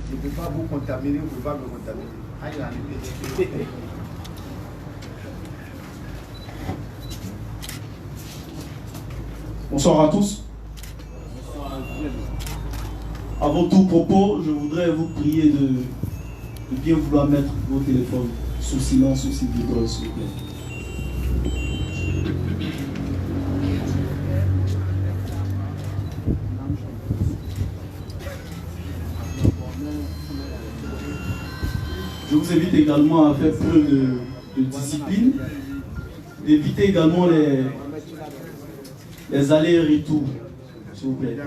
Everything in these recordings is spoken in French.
Je ne peux pas vous contaminer, vous ne pouvez pas me contaminer. Bonsoir à tous. Avant tout propos, je voudrais vous prier de bien vouloir mettre vos téléphones sous silence ou s'il vous plaît, s'il vous plaît. Je vous invite également à faire preuve de discipline, d'éviter également les allers et retours, s'il vous plaît.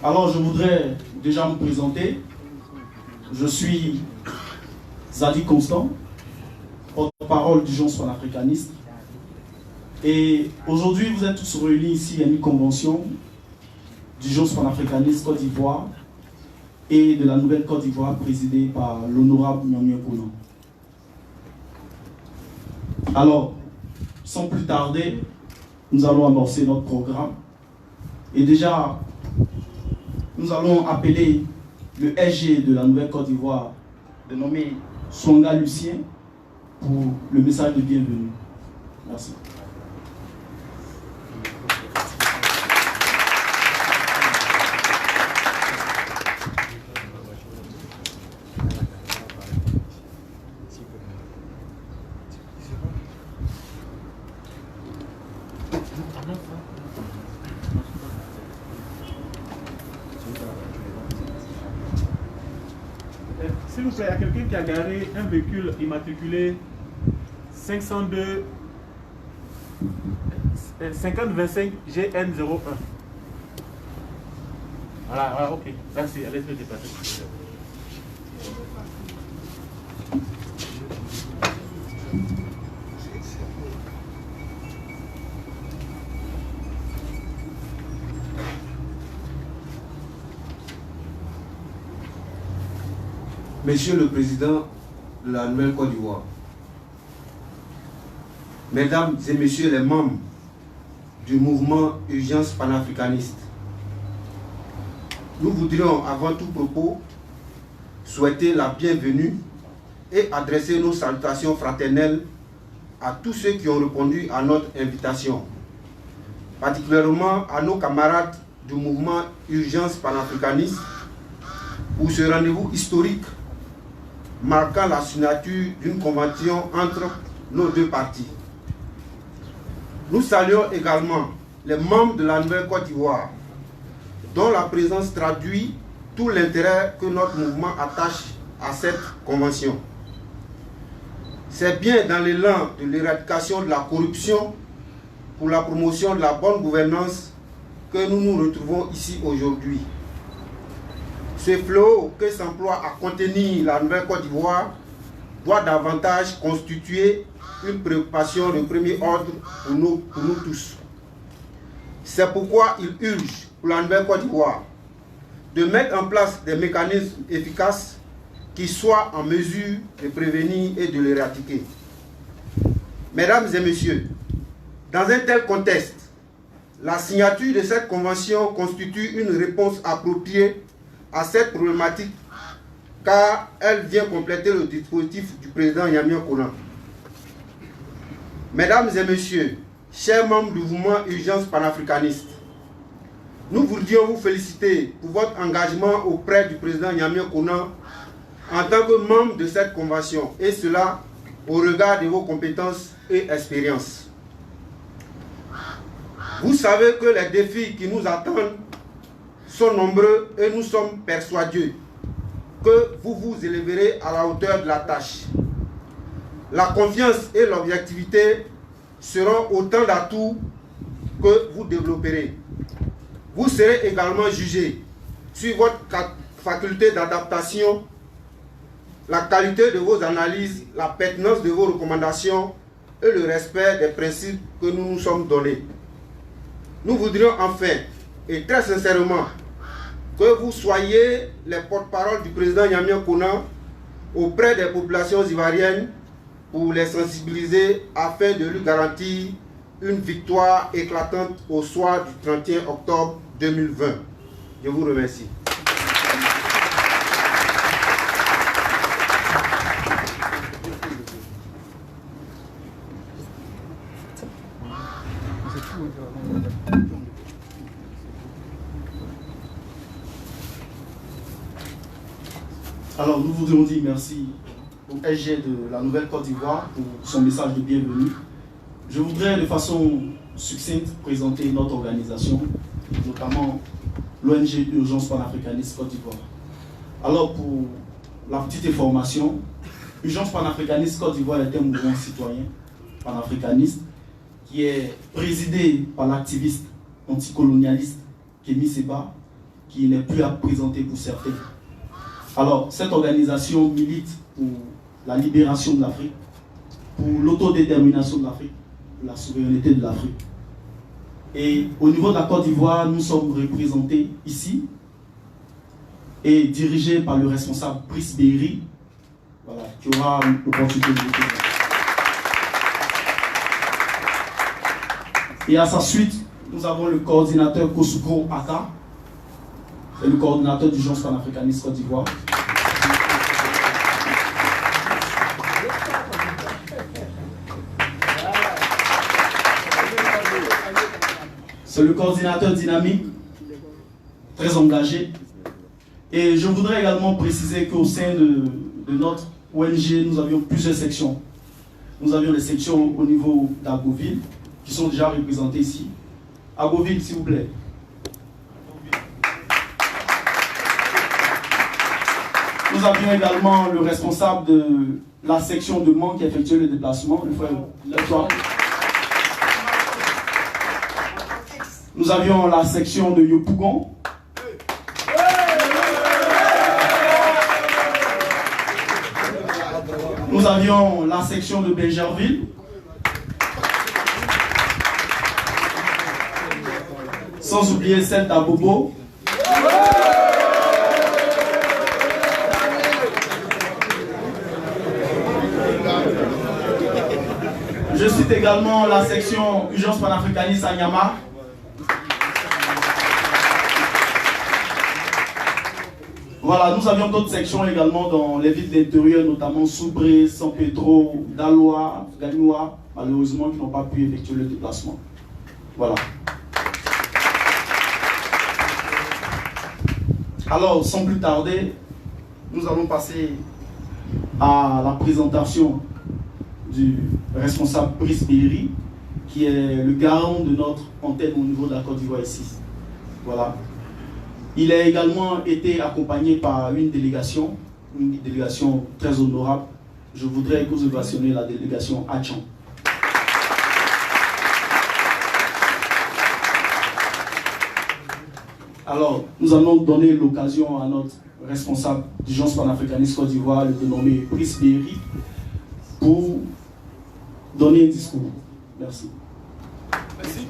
Alors je voudrais déjà me présenter. Je suis Zadi Constant, porte-parole du Jonce panafricaniste. Et aujourd'hui, vous êtes tous réunis ici à une convention du Jonce panafricaniste Côte d'Ivoire et de la Nouvelle Côte d'Ivoire présidée par l'honorable Nyamia Konan. Alors, sans plus tarder, nous allons amorcer notre programme. Et déjà, nous allons appeler le SG de la Nouvelle Côte d'Ivoire, dénommé Swanga Lucien, pour le message de bienvenue. Merci. S'il vous plaît, il y a quelqu'un qui a garé un véhicule immatriculé 502 5025 GN01. Voilà, ok. Merci, allez se déplacer. Monsieur le Président de la Nouvelle Côte d'Ivoire, Mesdames et Messieurs les membres du mouvement Urgence panafricaniste, nous voudrions avant tout propos souhaiter la bienvenue et adresser nos salutations fraternelles à tous ceux qui ont répondu à notre invitation, particulièrement à nos camarades du mouvement Urgence panafricaniste pour ce rendez-vous historique marquant la signature d'une convention entre nos deux partis. Nous saluons également les membres de la Nouvelle Côte d'Ivoire, dont la présence traduit tout l'intérêt que notre mouvement attache à cette convention. C'est bien dans l'élan de l'éradication de la corruption pour la promotion de la bonne gouvernance que nous nous retrouvons ici aujourd'hui. Ce fléau que s'emploie à contenir la Nouvelle Côte d'Ivoire doit davantage constituer une préoccupation de premier ordre pour nous tous. C'est pourquoi il urge pour la Nouvelle Côte d'Ivoire de mettre en place des mécanismes efficaces qui soient en mesure de prévenir et de l'éradiquer. Mesdames et messieurs, dans un tel contexte, la signature de cette convention constitue une réponse appropriée à cette problématique car elle vient compléter le dispositif du président Nyamia Konan. Mesdames et messieurs, chers membres du mouvement Urgence panafricaniste, nous voudrions vous féliciter pour votre engagement auprès du président Nyamia Konan en tant que membre de cette convention, et cela au regard de vos compétences et expériences. Vous savez que les défis qui nous attendent sont nombreux et nous sommes persuadés que vous vous élèverez à la hauteur de la tâche. La confiance et l'objectivité seront autant d'atouts que vous développerez. Vous serez également jugé sur votre faculté d'adaptation, la qualité de vos analyses, la pertinence de vos recommandations et le respect des principes que nous nous sommes donnés. Nous voudrions enfin et très sincèrement que vous soyez les porte-parole du président Nyamia Konan auprès des populations ivoiriennes pour les sensibiliser afin de lui garantir une victoire éclatante au soir du 31 octobre 2020. Je vous remercie. Alors, nous voudrions dire merci au SG de la Nouvelle-Côte d'Ivoire pour son message de bienvenue. Je voudrais de façon succincte présenter notre organisation, notamment l'ONG Urgence panafricaniste Côte d'Ivoire. Alors, pour la petite information, Urgence panafricaniste Côte d'Ivoire est un mouvement citoyen panafricaniste qui est présidé par l'activiste anticolonialiste Kémy Séba, qui n'est plus à présenter pour certains. Alors, cette organisation milite pour la libération de l'Afrique, pour l'autodétermination de l'Afrique, pour la souveraineté de l'Afrique. Et au niveau de la Côte d'Ivoire, nous sommes représentés ici et dirigés par le responsable Brice Béry, voilà, qui aura l'opportunité de le présenter. Et à sa suite, nous avons le coordinateur Kosugro Aka, c'est le coordinateur d'Urgence panafricaniste Côte d'Ivoire. C'est le coordinateur dynamique, très engagé. Et je voudrais également préciser qu'au sein de notre ONG, nous avions plusieurs sections. Nous avions des sections au niveau d'Agoville, qui sont déjà représentées ici. Agoville, s'il vous plaît. Nous avions également le responsable de la section de Mans qui effectuait le déplacement, le frère Letoile. Nous avions la section de Yopougon. Nous avions la section de Bégerville. Sans oublier celle d'Abobo. Je cite également la section Urgence panafricaniste à Niamey. Voilà, nous avions d'autres sections également dans les villes d'intérieur, notamment Soubré, San Pedro, Daloa, Gagnoua, malheureusement qui n'ont pas pu effectuer le déplacement. Voilà. Alors, sans plus tarder, nous allons passer à la présentation du responsable Brice Béry, qui est le garant de notre antenne au niveau de la Côte d'Ivoire ici. Voilà. Il a également été accompagné par une délégation très honorable. Je voudrais que vous ovationniez la délégation Adjan. Alors, nous allons donner l'occasion à notre responsable d'Urgence panafricaniste Côte d'Ivoire, le dénommé Brice Béry, pour donner un discours. Merci. Merci.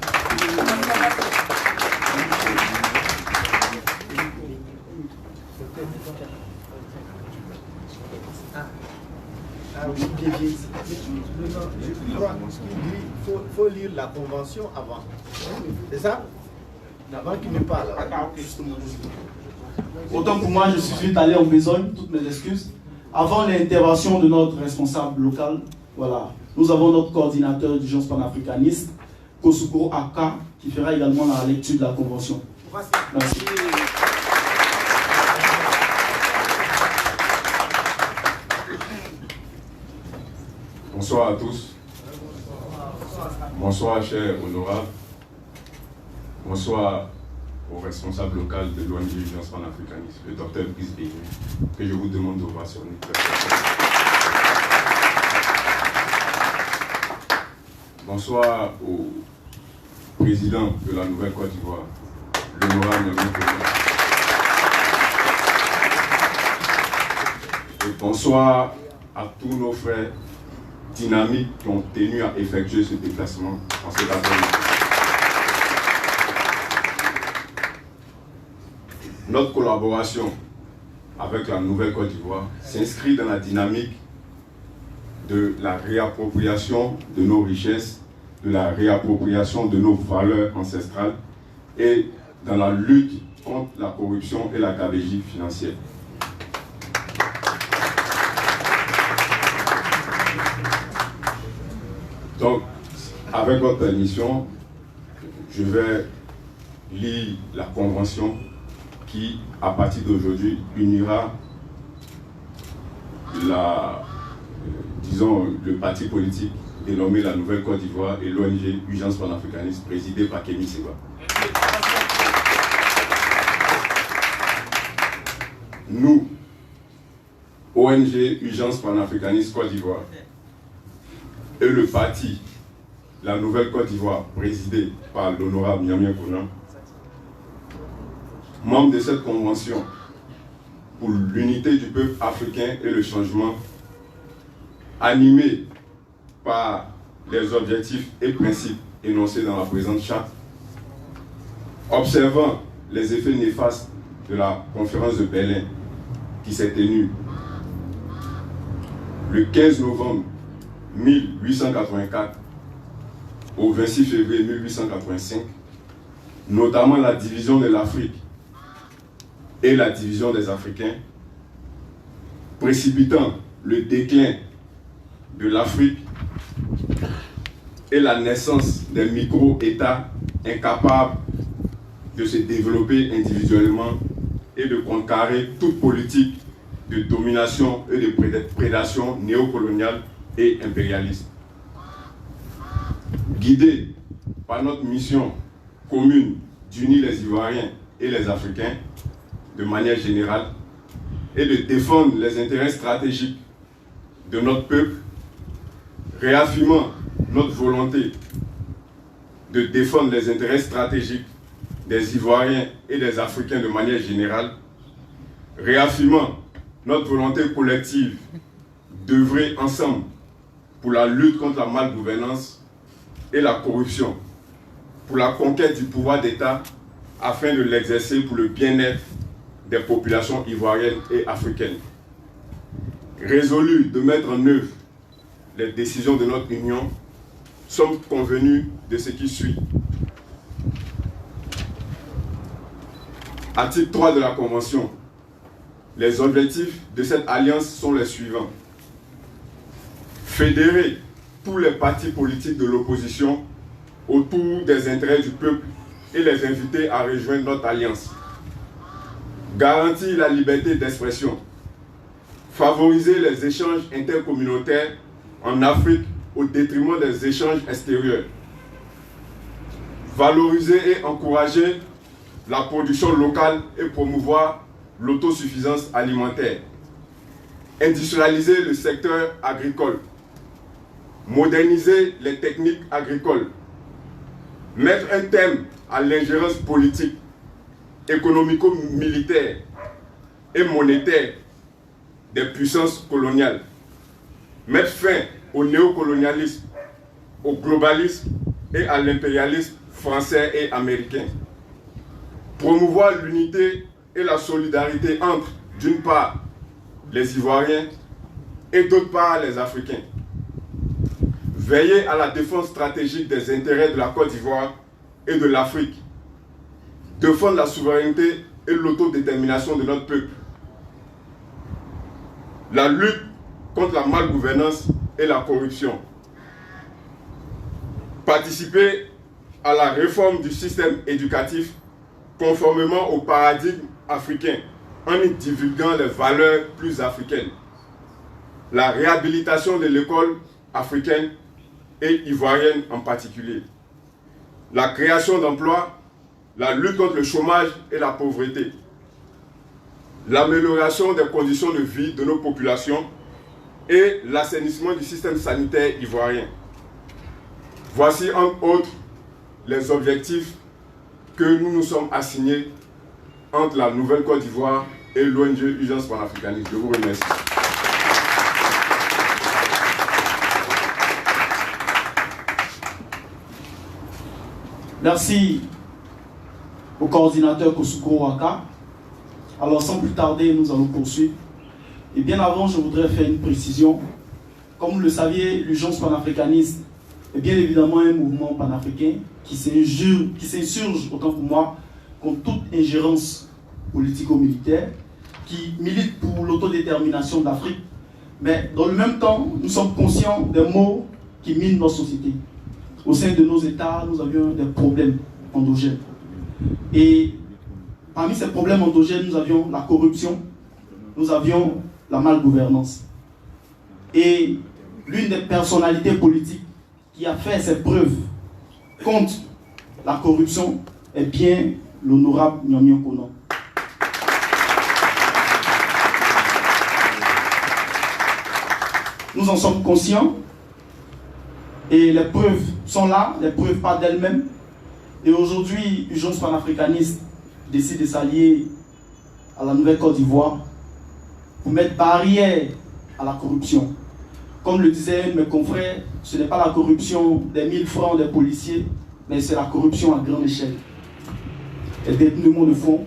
Oui, bien, bien. Je crois qu'il faut lire la convention avant. C'est ça? Avant qu'il ne parle. Autant pour moi, je suis vite allé en besogne, toutes mes excuses. Avant l'intervention de notre responsable local, voilà, nous avons notre coordinateur d'Urgence panafricaniste, Kosugro Aka, qui fera également la lecture de la convention. Merci. Bonsoir à tous. Bonsoir, chers honorables. Bonsoir au responsable local de l'ONG Urgence panafricaniste, le docteur Brice Béry, que je vous demande d'ovationner. Bonsoir au président de la Nouvelle-Côte d'Ivoire, l'honorable Mémé Koné. Et bonsoir à tous nos frères dynamiques qui ont tenu à effectuer ce déplacement en cet après-midi. Notre collaboration avec la nouvelle Côte d'Ivoire s'inscrit dans la dynamique de la réappropriation de nos richesses, de la réappropriation de nos valeurs ancestrales et dans la lutte contre la corruption et la gabegie financière. Donc, avec votre permission, je vais lire la convention qui, à partir d'aujourd'hui, unira le parti politique dénommé la Nouvelle Côte d'Ivoire et l'ONG Urgence panafricaniste présidée par Kémy Séba. Nous, ONG Urgence panafricaniste Côte d'Ivoire et le parti la Nouvelle Côte d'Ivoire présidé par l'honorable Miamia Konan, membre de cette convention pour l'unité du peuple africain et le changement, animé par les objectifs et principes énoncés dans la présente charte, observant les effets néfastes de la conférence de Berlin qui s'est tenue le 15 novembre 1884 au 26 février 1885, notamment la division de l'Afrique et la division des Africains, précipitant le déclin de l'Afrique et la naissance des micro-États incapables de se développer individuellement et de contrecarrer toute politique de domination et de prédation néocoloniale et impérialiste. Guidés par notre mission commune d'unir les Ivoiriens et les Africains de manière générale et de défendre les intérêts stratégiques de notre peuple, réaffirmant notre volonté de défendre les intérêts stratégiques des Ivoiriens et des Africains de manière générale, réaffirmant notre volonté collective d'œuvrer ensemble pour la lutte contre la malgouvernance et la corruption, pour la conquête du pouvoir d'État afin de l'exercer pour le bien-être des populations ivoiriennes et africaines. Résolus de mettre en œuvre les décisions de notre Union, sommes convenus de ce qui suit. Article 3 de la Convention. Les objectifs de cette alliance sont les suivants. Fédérer tous les partis politiques de l'opposition autour des intérêts du peuple et les inviter à rejoindre notre alliance. Garantir la liberté d'expression. Favoriser les échanges intercommunautaires en Afrique au détriment des échanges extérieurs. Valoriser et encourager la production locale et promouvoir l'autosuffisance alimentaire. Industrialiser le secteur agricole. Moderniser les techniques agricoles. Mettre un terme à l'ingérence politique, économico-militaire et monétaire des puissances coloniales. Mettre fin au néocolonialisme, au globalisme et à l'impérialisme français et américain. Promouvoir l'unité et la solidarité entre, d'une part, les Ivoiriens et d'autre part, les Africains. Veiller à la défense stratégique des intérêts de la Côte d'Ivoire et de l'Afrique. Défendre la souveraineté et l'autodétermination de notre peuple. La lutte contre la malgouvernance et la corruption. Participer à la réforme du système éducatif conformément au paradigme africain en y divulguant les valeurs plus africaines. La réhabilitation de l'école africaine et ivoirienne en particulier. La création d'emplois, la lutte contre le chômage et la pauvreté. L'amélioration des conditions de vie de nos populations et l'assainissement du système sanitaire ivoirien. Voici entre autres les objectifs que nous nous sommes assignés entre la Nouvelle Côte d'Ivoire et l'ONG Urgence panafricaniste. Je vous remercie. Merci au coordinateur Koussoukou Waka. Alors sans plus tarder, nous allons poursuivre. Et bien avant, je voudrais faire une précision. Comme vous le saviez, l'Urgence panafricaniste est bien évidemment un mouvement panafricain qui s'insurge, autant pour moi, contre toute ingérence politico-militaire, qui milite pour l'autodétermination d'Afrique. Mais dans le même temps, nous sommes conscients des maux qui minent nos sociétés. Au sein de nos États, nous avions des problèmes endogènes. Et parmi ces problèmes endogènes, nous avions la corruption, nous avions la malgouvernance. Et l'une des personnalités politiques qui a fait ses preuves contre la corruption est bien l'honorable Nyamio Konan. Nous en sommes conscients et les preuves sont là, les preuves parlent d'elles-mêmes. Et aujourd'hui, l'Urgence panafricaniste décide de s'allier à la Nouvelle-Côte d'Ivoire pour mettre barrière à la corruption. Comme le disaient mes confrères, ce n'est pas la corruption des 1000 francs des policiers, mais c'est la corruption à grande échelle. Les détournements de fonds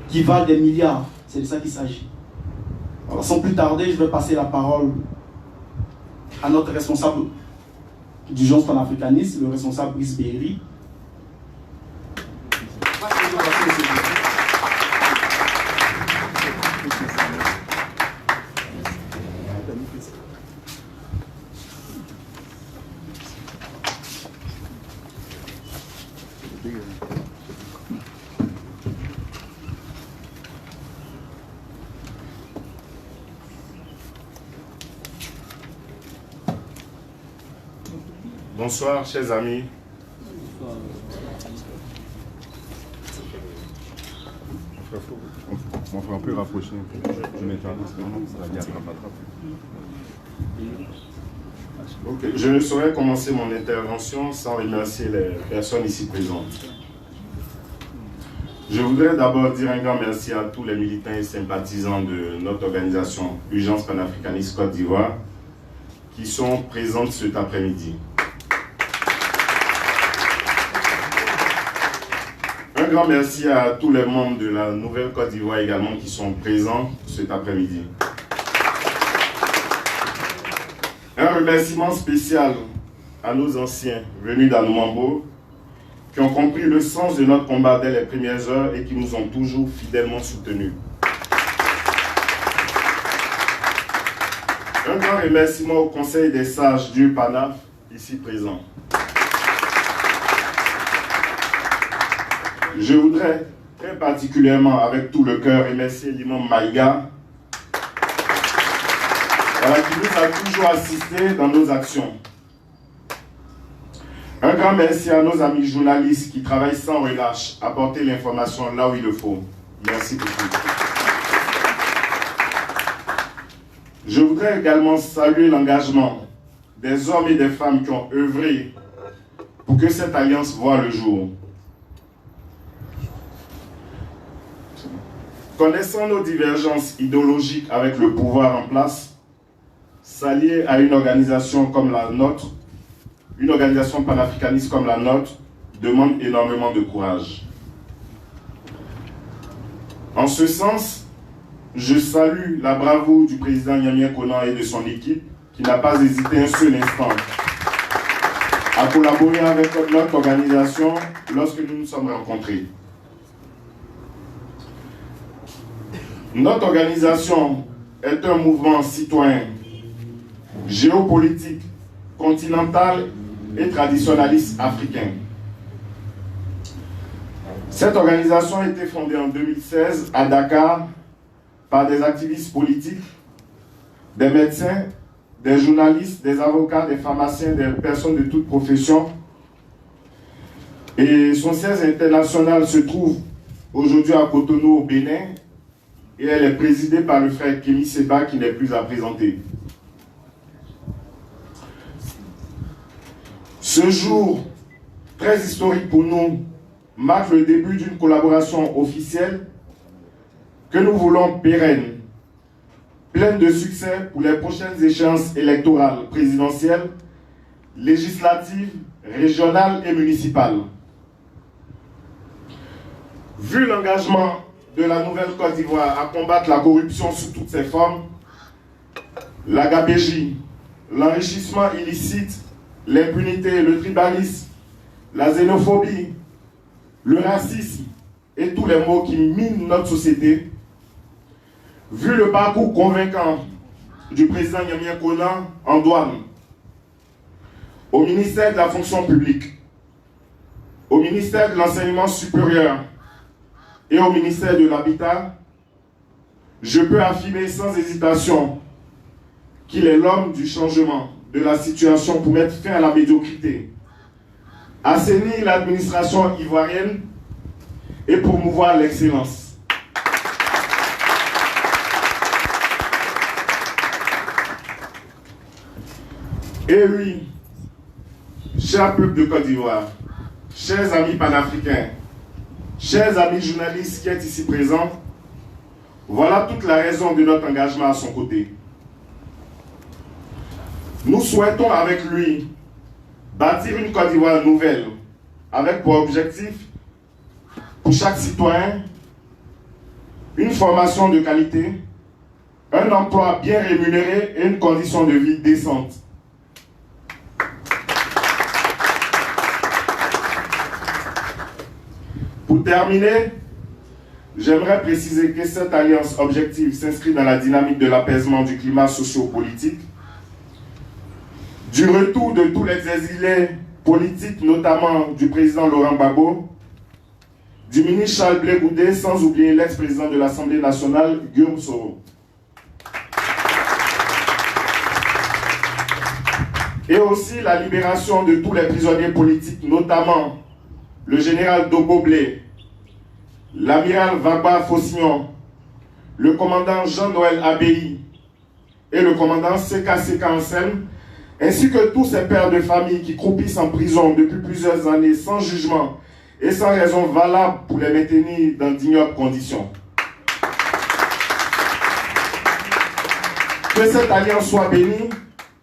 qui valent des milliards, c'est de ça qu'il s'agit. Alors sans plus tarder, je vais passer la parole à notre responsable d'Urgence panafricaniste, le responsable Brice Béry. Bonsoir, chers amis. On fait un peu rapprocher. Je mets la diatrape. Okay. Je ne saurais commencer mon intervention sans remercier les personnes ici présentes. Je voudrais d'abord dire un grand merci à tous les militants et sympathisants de notre organisation Urgence panafricaniste Côte d'Ivoire qui sont présents cet après-midi. Un grand merci à tous les membres de la Nouvelle-Côte d'Ivoire également qui sont présents cet après-midi. Un remerciement spécial à nos anciens venus d'Anoumambo qui ont compris le sens de notre combat dès les premières heures et qui nous ont toujours fidèlement soutenus. Un grand remerciement au Conseil des sages du PANAF ici présent. Je voudrais très particulièrement, avec tout le cœur, remercier l'imam Maïga, qui nous a toujours assistés dans nos actions. Un grand merci à nos amis journalistes qui travaillent sans relâche à porter l'information là où il le faut. Merci beaucoup. Je voudrais également saluer l'engagement des hommes et des femmes qui ont œuvré pour que cette alliance voie le jour. Connaissant nos divergences idéologiques avec le pouvoir en place, s'allier à une organisation comme la nôtre, une organisation panafricaniste comme la nôtre, demande énormément de courage. En ce sens, je salue la bravoure du président Nyamio Konan et de son équipe qui n'a pas hésité un seul instant à collaborer avec notre organisation lorsque nous nous sommes rencontrés. Notre organisation est un mouvement citoyen, géopolitique, continental et traditionnaliste africain. Cette organisation a été fondée en 2016 à Dakar par des activistes politiques, des médecins, des journalistes, des avocats, des pharmaciens, des personnes de toute profession. Et son siège international se trouve aujourd'hui à Cotonou au Bénin et elle est présidée par le frère Kémy Seba qui n'est plus à présenter. Ce jour très historique pour nous marque le début d'une collaboration officielle que nous voulons pérenne, pleine de succès pour les prochaines échéances électorales présidentielles, législatives, régionales et municipales. Vu l'engagement de la nouvelle Côte d'Ivoire à combattre la corruption sous toutes ses formes, la gabégie, l'enrichissement illicite, l'impunité, le tribalisme, la xénophobie, le racisme et tous les maux qui minent notre société, vu le parcours convaincant du président Yamia Kona en douane, au ministère de la fonction publique, au ministère de l'enseignement supérieur et au ministère de l'Habitat, je peux affirmer sans hésitation qu'il est l'homme du changement de la situation pour mettre fin à la médiocrité, assainir l'administration ivoirienne et promouvoir l'excellence. Et oui, chers peuples de Côte d'Ivoire, chers amis panafricains, chers amis journalistes qui êtes ici présents, voilà toute la raison de notre engagement à son côté. Nous souhaitons avec lui bâtir une Côte d'Ivoire nouvelle, avec pour objectif, pour chaque citoyen, une formation de qualité, un emploi bien rémunéré et une condition de vie décente. Pour terminer, j'aimerais préciser que cette alliance objective s'inscrit dans la dynamique de l'apaisement du climat socio-politique, du retour de tous les exilés politiques, notamment du président Laurent Gbagbo, du ministre Charles Blé Goudé, sans oublier l'ex-président de l'Assemblée nationale, Guillaume Soro. Et aussi la libération de tous les prisonniers politiques, notamment le général Dobo Blé, l'amiral Vagba Fossignon, le commandant Jean-Noël Abéi et le commandant CK Anselme, ainsi que tous ces pères de famille qui croupissent en prison depuis plusieurs années sans jugement et sans raison valable pour les maintenir dans d'ignobles conditions. Que cette alliance soit bénie,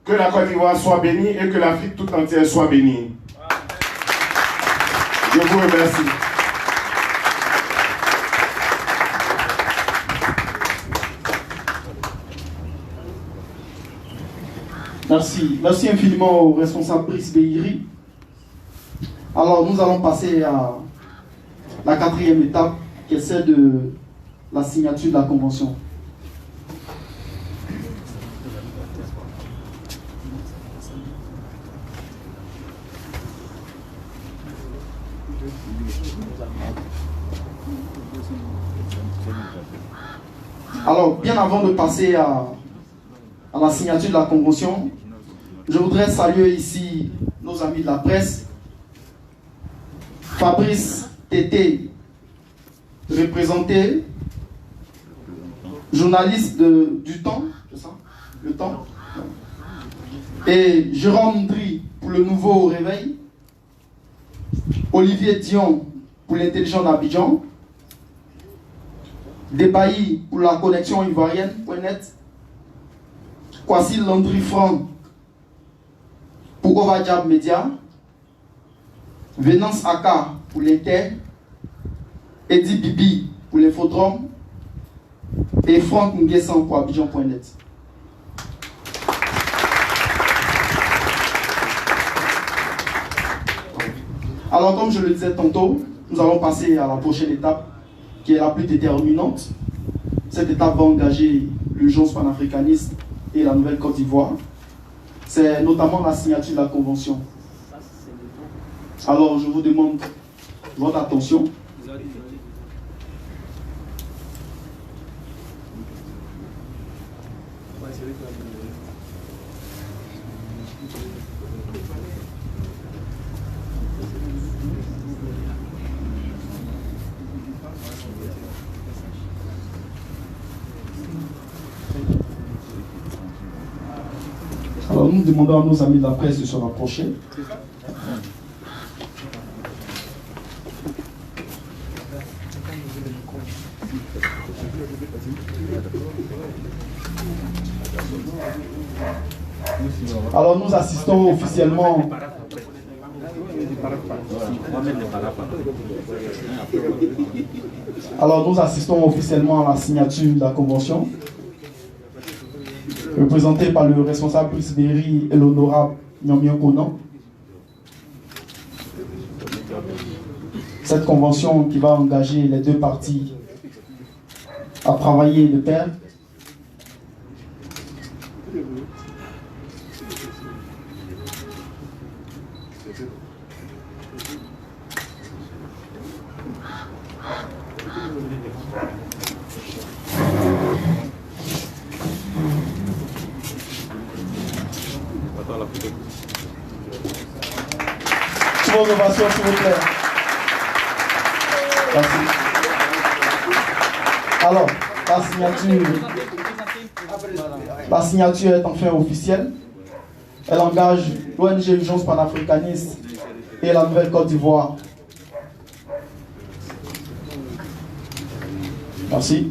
que la Côte d'Ivoire soit bénie et que l'Afrique tout entière soit bénie. Je vous remercie. Merci. Merci infiniment au responsable Brice Beiri. Alors, nous allons passer à la 4e étape, qui est celle de la signature de la Convention. Alors, bien avant de passer à la signature de la Convention, je voudrais saluer ici nos amis de la presse. Fabrice Tété, représenté, journaliste du Temps, c'est ça? Le Temps. Et Jérôme Ndri pour le Nouveau Réveil. Olivier Dion pour l'Intelligent d'Abidjan. Debailly pour la connexion ivoirienne.net. Kwasi Landry Franck pour Ovadiab Media. Venance Aka pour l'Inter. Eddie Bibi pour l'Infodrome. Et Franck Nguessan pour Abidjan.net. Alors, comme je le disais tantôt, nous allons passer à la prochaine étape, qui est la plus déterminante. Cette étape va engager l'urgence panafricaniste et la nouvelle Côte d'Ivoire. C'est notamment la signature de la Convention. Alors, je vous demande votre attention. Alors, nous demandons à nos amis de la presse de se rapprocher. Alors, nous assistons officiellement Alors, nous assistons officiellement à la signature de la convention, représentée par le responsable Prisbéry et l'honorable Nyamien Konan. Cette convention qui va engager les deux parties à travailler de pair. Sous vos ovations, s'il vous plaît. Merci. Alors, la signature est enfin officielle. Elle engage l'ONG Urgence panafricaniste et la Nouvelle-Côte d'Ivoire. Merci.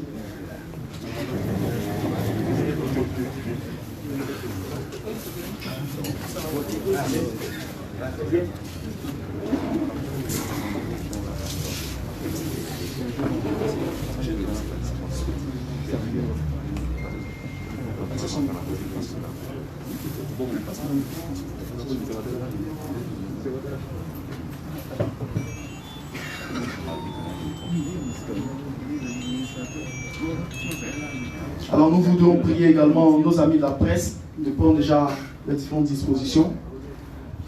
Alors nous voudrions prier également nos amis de la presse de prendre déjà les différentes dispositions.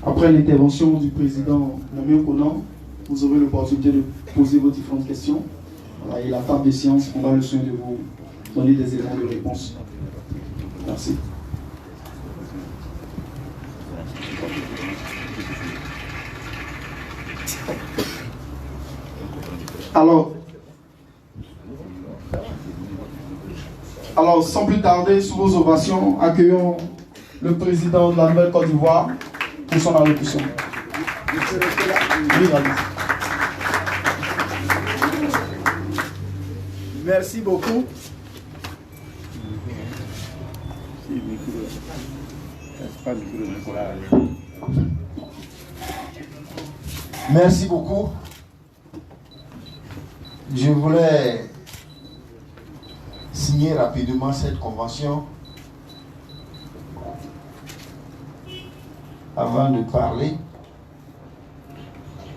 Après l'intervention du président Nyamien Konan, vous aurez l'opportunité de poser vos différentes questions. Voilà, et la table de séance, on a le soin de vous donner des éléments de réponse. Merci. Alors, sans plus tarder, sous vos ovations, accueillons le président de la Nouvelle-Côte d'Ivoire pour son allocution. Merci beaucoup. Merci beaucoup. Je voulais signer rapidement cette convention avant de parler.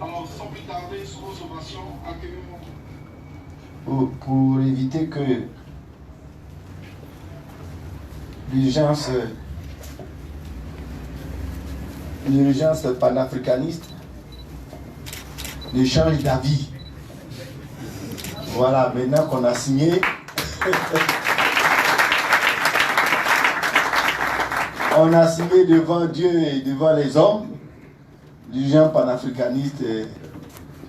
Alors, sans plus tarder, sous vos ovations, accueillons pour éviter que l'urgence panafricaniste ne change d'avis. Voilà, maintenant qu'on a signé, on a signé devant Dieu et devant les hommes, l'urgence panafricaniste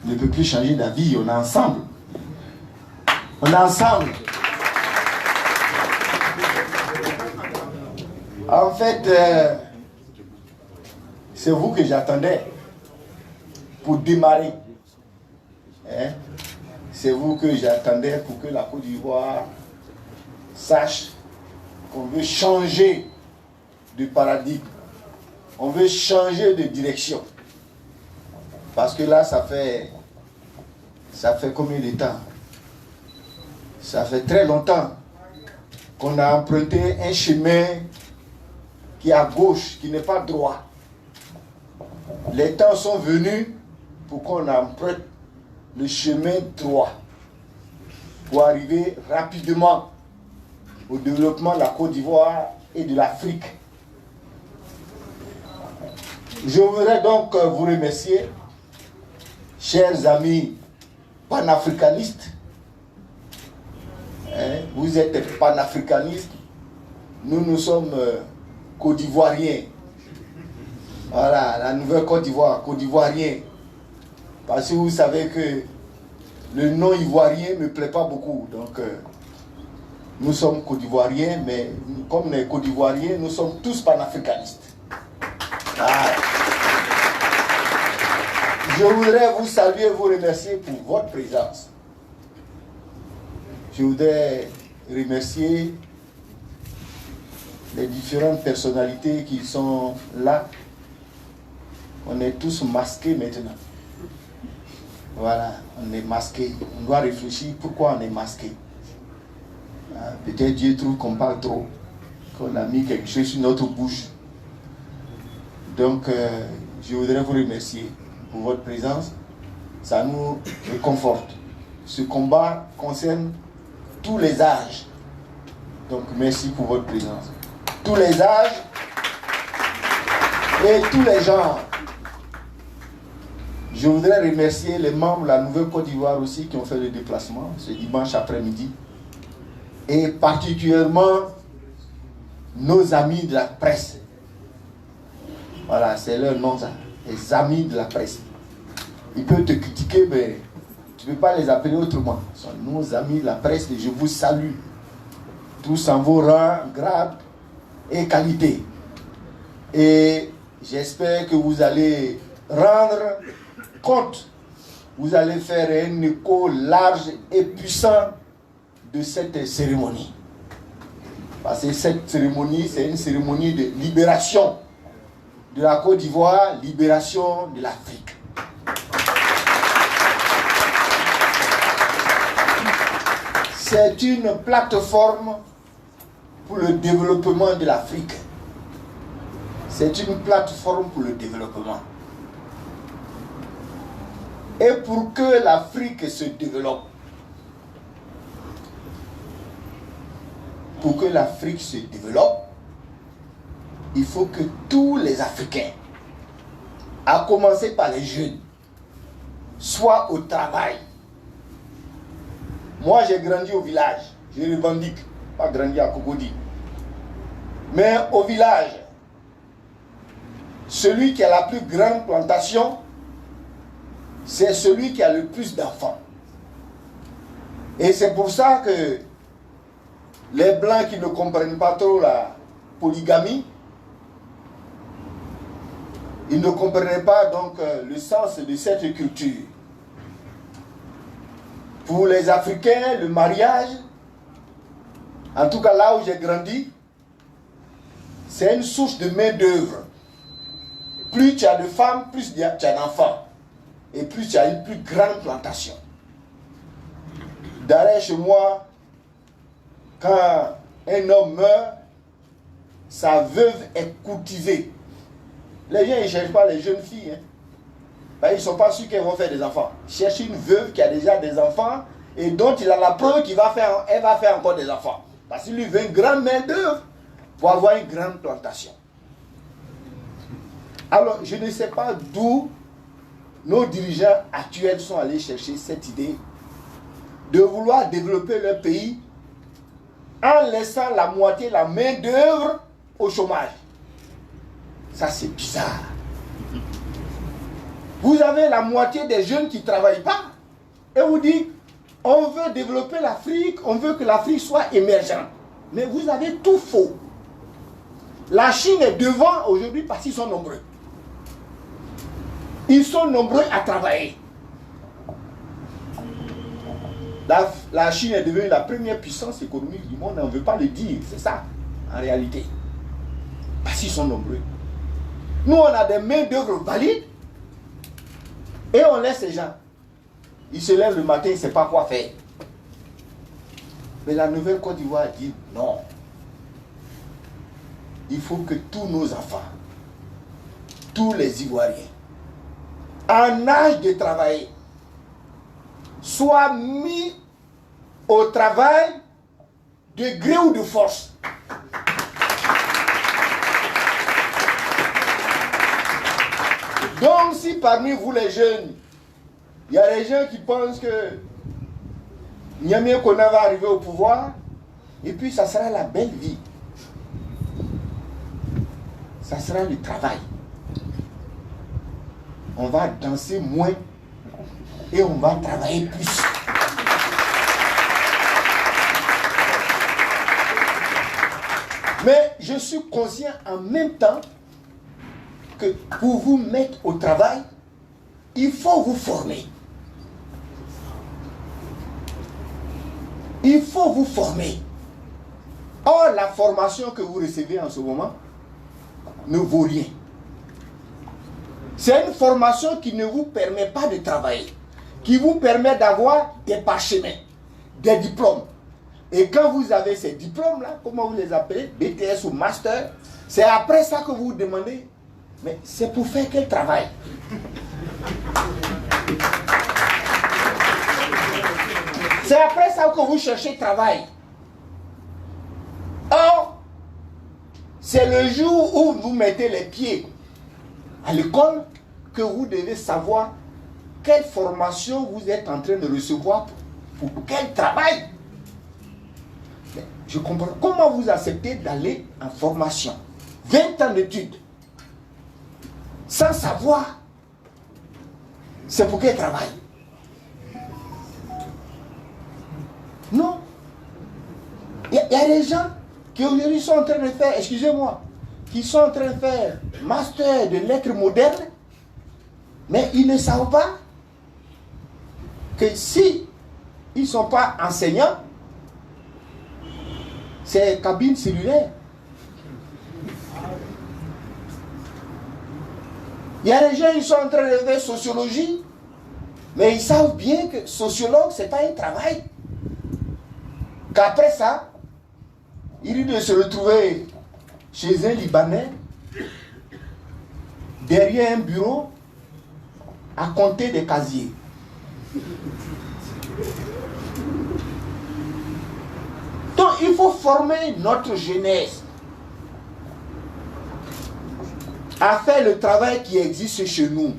ne peut plus changer d'avis, on est ensemble. On est ensemble. En fait, c'est vous que j'attendais pour démarrer. Hein? C'est vous que j'attendais pour que la Côte d'Ivoire sache qu'on veut changer de paradigme. On veut changer de direction. Parce que là, ça fait combien de temps? Ça fait très longtemps qu'on a emprunté un chemin qui est à gauche, qui n'est pas droit. Les temps sont venus pour qu'on emprunte le chemin droit pour arriver rapidement au développement de la Côte d'Ivoire et de l'Afrique. Je voudrais donc vous remercier, chers amis panafricanistes. Vous êtes panafricanistes, nous sommes Côte d'Ivoiriens. Voilà, la nouvelle Côte d'Ivoire, Côte d'Ivoirien. Parce que vous savez que le nom ivoirien ne me plaît pas beaucoup. Donc, nous sommes Côte d'Ivoiriens, mais comme les Côte d'Ivoiriens, nous sommes tous panafricanistes. Voilà. Je voudrais vous saluer et vous remercier pour votre présence. Je voudrais remercier les différentes personnalités qui sont là. On est tous masqués maintenant. Voilà, on est masqué. On doit réfléchir pourquoi on est masqué. Peut-être Dieu trouve qu'on parle trop, qu'on a mis quelque chose sur notre bouche. Donc, je voudrais vous remercier pour votre présence. Ça nous réconforte. Ce combat concerne tous les âges. Donc, merci pour votre présence. Tous les âges et tous les genres. Je voudrais remercier les membres de la Nouvelle-Côte d'Ivoire aussi qui ont fait le déplacement ce dimanche après-midi. Et particulièrement nos amis de la presse. Voilà, c'est leur nom, ça. Les amis de la presse. Ils peuvent te critiquer, mais tu ne peux pas les appeler autrement. Ce sont nos amis de la presse et je vous salue. Tous en vos rangs, grades et qualités. Et j'espère que vous allez rendre compte. Vous allez faire un écho large et puissant de cette cérémonie. Parce que cette cérémonie, c'est une cérémonie de libération de la Côte d'Ivoire, libération de l'Afrique. C'est une plateforme pour le développement de l'Afrique. C'est une plateforme pour le développement. Et pour que l'Afrique se développe, il faut que tous les Africains, à commencer par les jeunes, soient au travail. Moi, j'ai grandi au village, je revendique, pas grandi à Cocody. Mais au village, celui qui a la plus grande plantation, c'est celui qui a le plus d'enfants. Et c'est pour ça que les Blancs qui ne comprennent pas trop la polygamie, ils ne comprenaient pas donc le sens de cette culture. Pour les Africains, le mariage, en tout cas là où j'ai grandi, c'est une source de main-d'œuvre. Plus tu as de femmes, plus tu as d'enfants. Et plus tu as une plus grande plantation. Derrière chez moi, quand un homme meurt, sa veuve est courtisée. Les gens ne cherchent pas les jeunes filles. Hein. Ben, ils ne sont pas sûrs qu'elles vont faire des enfants. Ils cherchent une veuve qui a déjà des enfants et dont il a la preuve qu'elle va faire encore des enfants. Parce qu'il lui veut une grande main-d'œuvre pour avoir une grande plantation. Alors, je ne sais pas d'où nos dirigeants actuels sont allés chercher cette idée de vouloir développer leur pays en laissant la moitié, la main-d'œuvre au chômage. Ça, c'est bizarre. Vous avez la moitié des jeunes qui ne travaillent pas et vous dites, on veut développer l'Afrique, on veut que l'Afrique soit émergente. Mais vous avez tout faux. La Chine est devant aujourd'hui parce qu'ils sont nombreux. Ils sont nombreux à travailler. La Chine est devenue la première puissance économique du monde, on ne veut pas le dire, c'est ça, en réalité. Parce qu'ils sont nombreux. Nous, on a des mains-d'œuvre valides et on laisse les gens. Ils se lèvent le matin, ils ne savent pas quoi faire. Mais la Nouvelle-Côte d'Ivoire dit non. Il faut que tous nos enfants, tous les Ivoiriens, en âge de travailler, soient mis au travail de gré ou de force. Donc si parmi vous les jeunes, il y a des gens qui pensent que Niamey Kona va arriver au pouvoir et puis ça sera la belle vie. Ça sera le travail. On va danser moins et on va travailler plus. Mais je suis conscient en même temps que pour vous mettre au travail, il faut vous former. Il faut vous former. Or, la formation que vous recevez en ce moment ne vaut rien. C'est une formation qui ne vous permet pas de travailler. qui vous permet d'avoir des parchemins, des diplômes. Et quand vous avez ces diplômes-là, comment vous les appelez, BTS ou Master, c'est après ça que vous vous demandez, mais c'est pour faire quel travail? C'est après ça que vous cherchez travail. Or, c'est le jour où vous mettez les pieds à l'école que vous devez savoir quelle formation vous êtes en train de recevoir pour quel travail. Mais je comprends. Comment vous acceptez d'aller en formation, 20 ans d'études, sans savoir c'est pour quel travail? Non. Il y a des gens qui aujourd'hui sont en train de faire, excusez-moi, qui sont en train de faire master de lettres modernes, mais ils ne savent pas que si ils ne sont pas enseignants, c'est cabine cellulaire. Il y a des gens qui sont en train de faire sociologie, mais ils savent bien que sociologue, ce n'est pas un travail. Qu'après ça, il risque de se retrouver chez un Libanais, derrière un bureau, à compter des casiers. Donc il faut former notre jeunesse à faire le travail qui existe chez nous.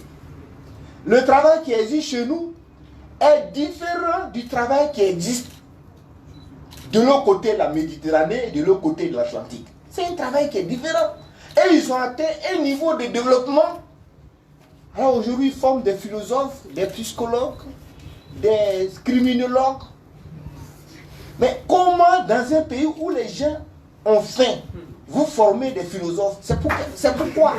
Le travail qui existe chez nous est différent du travail qui existe de l'autre côté de la Méditerranée et de l'autre côté de l'Atlantique. C'est un travail qui est différent. Et ils ont atteint un niveau de développement. Alors aujourd'hui, ils forment des philosophes, des psychologues, des criminologues. Mais comment dans un pays où les gens ont faim, vous formez des philosophes? C'est pourquoi.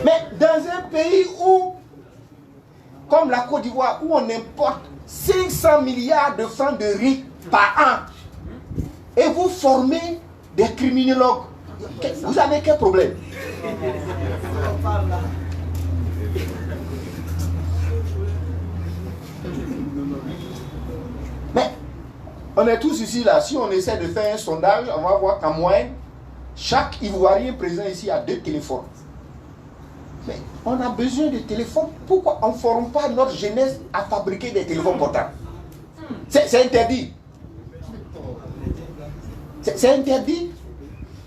Mais dans un pays où, comme la Côte d'Ivoire, où on importe 500 milliards de francs de riz par an, et vous formez des criminologues, vous avez quel problème? Mais on est tous ici là, si on essaie de faire un sondage, on va voir qu'en moyenne, chaque Ivoirien présent ici a 2 téléphones. Mais on a besoin de téléphones. Pourquoi on ne forme pas notre jeunesse à fabriquer des téléphones portables? C'est interdit. C'est interdit.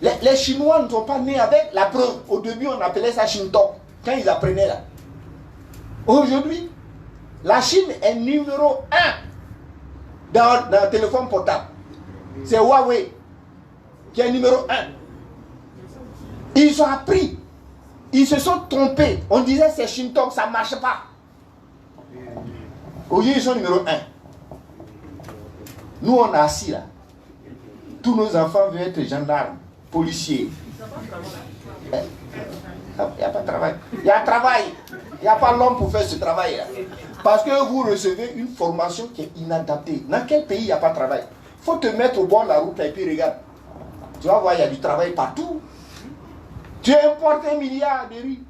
Les Chinois ne sont pas nés avec. La preuve, au début on appelait ça Shintok, quand ils apprenaient là. Aujourd'hui, la Chine est numéro 1 dans le téléphone portable. C'est Huawei qui est numéro 1. Ils ont appris. Ils se sont trompés. On disait c'est Shintok, ça ne marche pas. Aujourd'hui, ils sont numéro 1. Nous, on est assis là. Tous nos enfants veulent être gendarmes, policiers. Il n'y a pas de travail. Il y a travail. Il n'y a pas l'homme pour faire ce travail là. Parce que vous recevez une formation qui est inadaptée. Dans quel pays il n'y a pas de travail? Il faut te mettre au bord de la route là, et puis regarde. Tu vas voir, il y a du travail partout. Tu importes 1 milliard de riz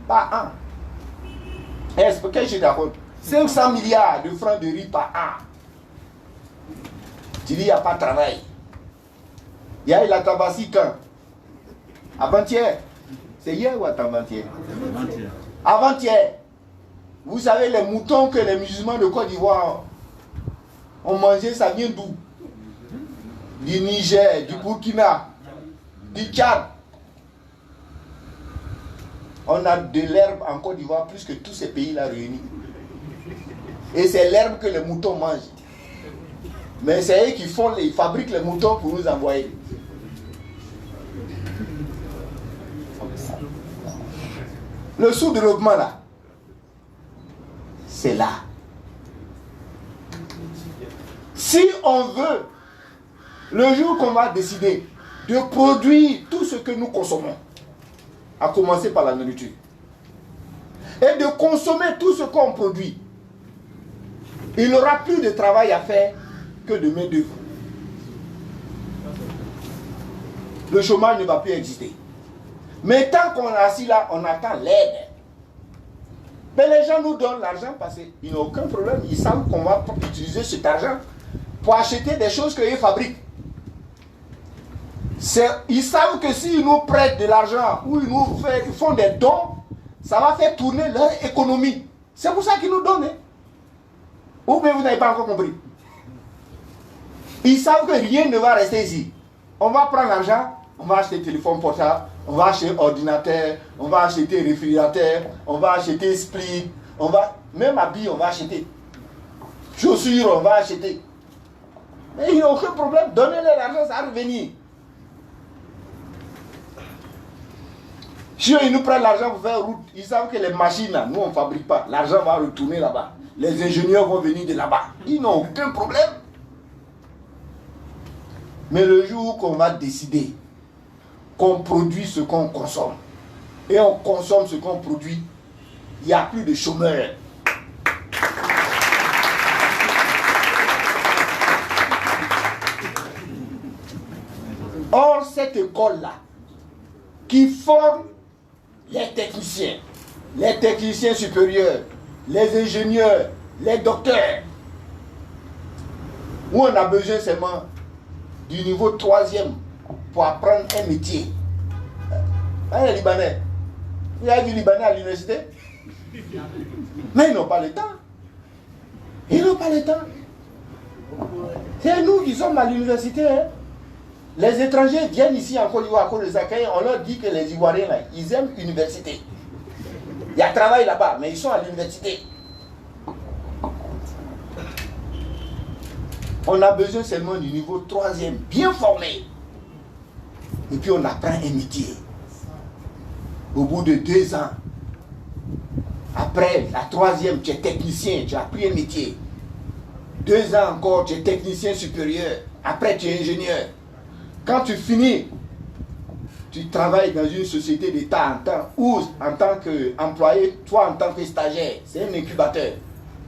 par an. Est-ce que je suis d'accord? 500 milliards de francs de riz par an. Tu dis, il n'y a pas de travail. Il y a eu la Tabassie quand? Avant-hier. C'est hier ou avant-hier? Avant-hier. Vous savez, les moutons que les musulmans de Côte d'Ivoire ont mangé, ça vient d'où? Du Niger, du Burkina, du Tchad. On a de l'herbe en Côte d'Ivoire plus que tous ces pays-là réunis. Et c'est l'herbe que les moutons mangent. Mais c'est eux qui fabriquent les moutons pour nous envoyer. Le sous-développement là, c'est là. Si on veut, le jour qu'on va décider de produire tout ce que nous consommons, à commencer par la nourriture, et de consommer tout ce qu'on produit, il n'y aura plus de travail à faire que de main-d'œuvre. le chômage ne va plus exister. Mais tant qu'on est assis là, on attend l'aide. Mais les gens nous donnent l'argent parce qu'ils n'ont aucun problème. Ils savent qu'on va utiliser cet argent pour acheter des choses qu'ils fabriquent. Ils savent que s'ils nous prêtent de l'argent ou ils font des dons, ça va faire tourner leur économie. C'est pour ça qu'ils nous donnent. Hein. Ou bien vous n'avez pas encore compris. Ils savent que rien ne va rester ici. On va prendre l'argent, on va acheter téléphone portable, on va acheter ordinateur, on va acheter réfrigérateur, on va acheter split, même habits, on va acheter. Chaussures, on va acheter. Mais il n'y a aucun problème. Donnez-leur l'argent, ça va revenir. Si ils nous prennent l'argent pour faire route, ils savent que les machines, là, nous on ne fabrique pas. L'argent va retourner là-bas. Les ingénieurs vont venir de là-bas. Ils n'ont aucun problème. Mais le jour qu'on va décider qu'on produit ce qu'on consomme, et on consomme ce qu'on produit, il n'y a plus de chômeurs. Or, cette école-là, qui forme les techniciens supérieurs, les ingénieurs, les docteurs, où on a besoin seulement du niveau 3e pour apprendre un métier. Les Libanais, il y a du Libanais à l'université, mais ils n'ont pas le temps. Ils n'ont pas le temps. C'est nous qui sommes à l'université. Hein. Les étrangers viennent ici en Côte d'Ivoire à cause des accueils. On leur dit que les Ivoiriens, là, ils aiment l'université. Il y a travail là-bas, mais ils sont à l'université. On a besoin seulement du niveau 3e, bien formé. Et puis on apprend un métier. Au bout de 2 ans, après la 3e, tu es technicien, tu as appris un métier. 2 ans encore, tu es technicien supérieur. Après, tu es ingénieur. Quand tu finis, tu travailles dans une société d'État ou en tant qu'employé, toi en tant que stagiaire, c'est un incubateur.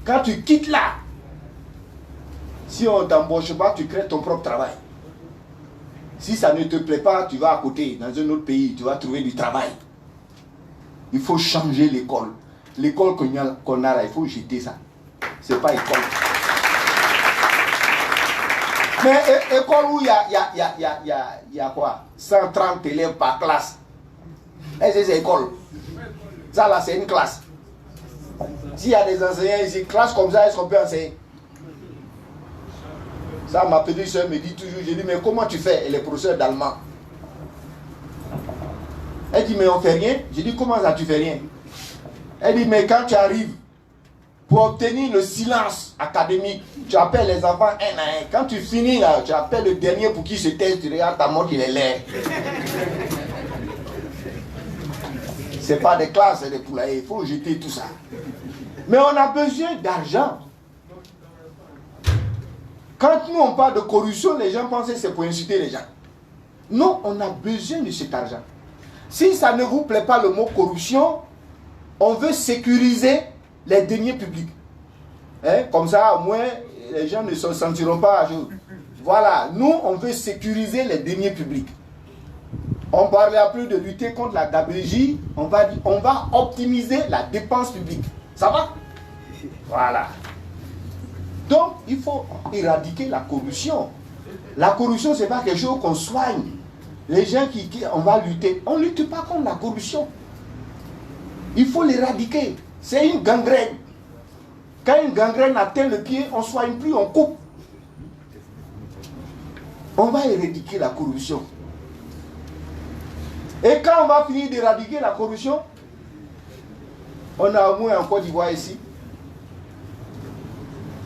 Quand tu quittes là, si on ne t'embauche pas, tu crées ton propre travail. Si ça ne te plaît pas, tu vas à côté, dans un autre pays, tu vas trouver du travail. Il faut changer l'école. L'école qu'on a là, il faut jeter ça. Ce n'est pas école. Mais école où il y a quoi 130 élèves par classe. Est-ce que c'est école? Ça là, c'est une classe. S'il y a des enseignants ici, classe comme ça, est-ce qu'on peut enseigner? Ça, ma petite soeur me dit toujours, je dis, mais comment tu fais? Elle est professeure d'allemand. Elle dit, mais on ne fait rien. Je dis, comment ça, tu fais rien? Elle dit, mais quand tu arrives, pour obtenir le silence académique, tu appelles les enfants un à un. Quand tu finis là, tu appelles le dernier pour qui se taise, tu regardes ta montre, il est laid. Ce n'est pas des classes, c'est des poulaillers. Il faut jeter tout ça. Mais on a besoin d'argent. Quand nous on parle de corruption, les gens pensent que c'est pour insulter les gens. Non, on a besoin de cet argent. Si ça ne vous plaît pas le mot corruption, on veut sécuriser les deniers publics. Hein? Comme ça, au moins, les gens ne se sentiront pas à jour. Voilà, nous, on veut sécuriser les deniers publics. On ne parlait plus de lutter contre la gabegie, on va optimiser la dépense publique. Ça va? Voilà. Donc, il faut éradiquer la corruption. La corruption, ce n'est pas quelque chose qu'on soigne. Les gens on va lutter. On ne lutte pas contre la corruption. Il faut l'éradiquer. C'est une gangrène. Quand une gangrène atteint le pied, on ne soigne plus, on coupe. On va éradiquer la corruption. Et quand on va finir d'éradiquer la corruption, on a au moins en Côte d'Ivoire ici,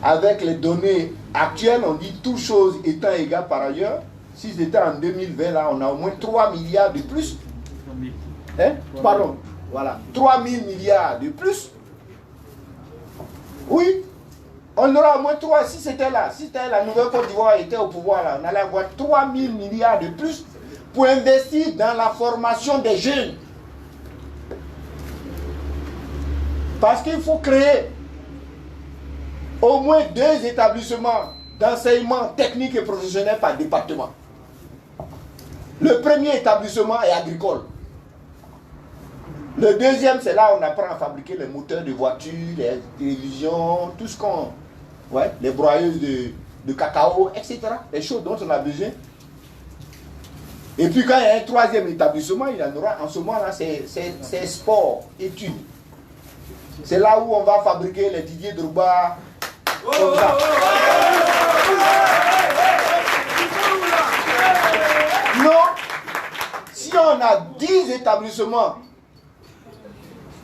avec les données actuelles, on dit toutes choses étant égales par ailleurs. Si c'était en 2020, là, on a au moins 3 milliards de plus. Hein? Pardon, voilà, 3 000 milliards de plus. Oui, on aura au moins 3, si c'était là, si la nouvelle Côte d'Ivoire était au pouvoir, là, on allait avoir 3 000 milliards de plus pour investir dans la formation des jeunes. Parce qu'il faut créer au moins 2 établissements d'enseignement technique et professionnel par département. Le premier établissement est agricole. Le deuxième, c'est là où on apprend à fabriquer les moteurs de voitures, les télévisions, tout ce qu'on... Ouais, les broyeuses de cacao, etc. Les choses dont on a besoin. Et puis quand il y a un troisième établissement, il y en aura en ce moment-là, c'est sport, études. C'est là où on va fabriquer les Didier Drogba. Non, si on a 10 établissements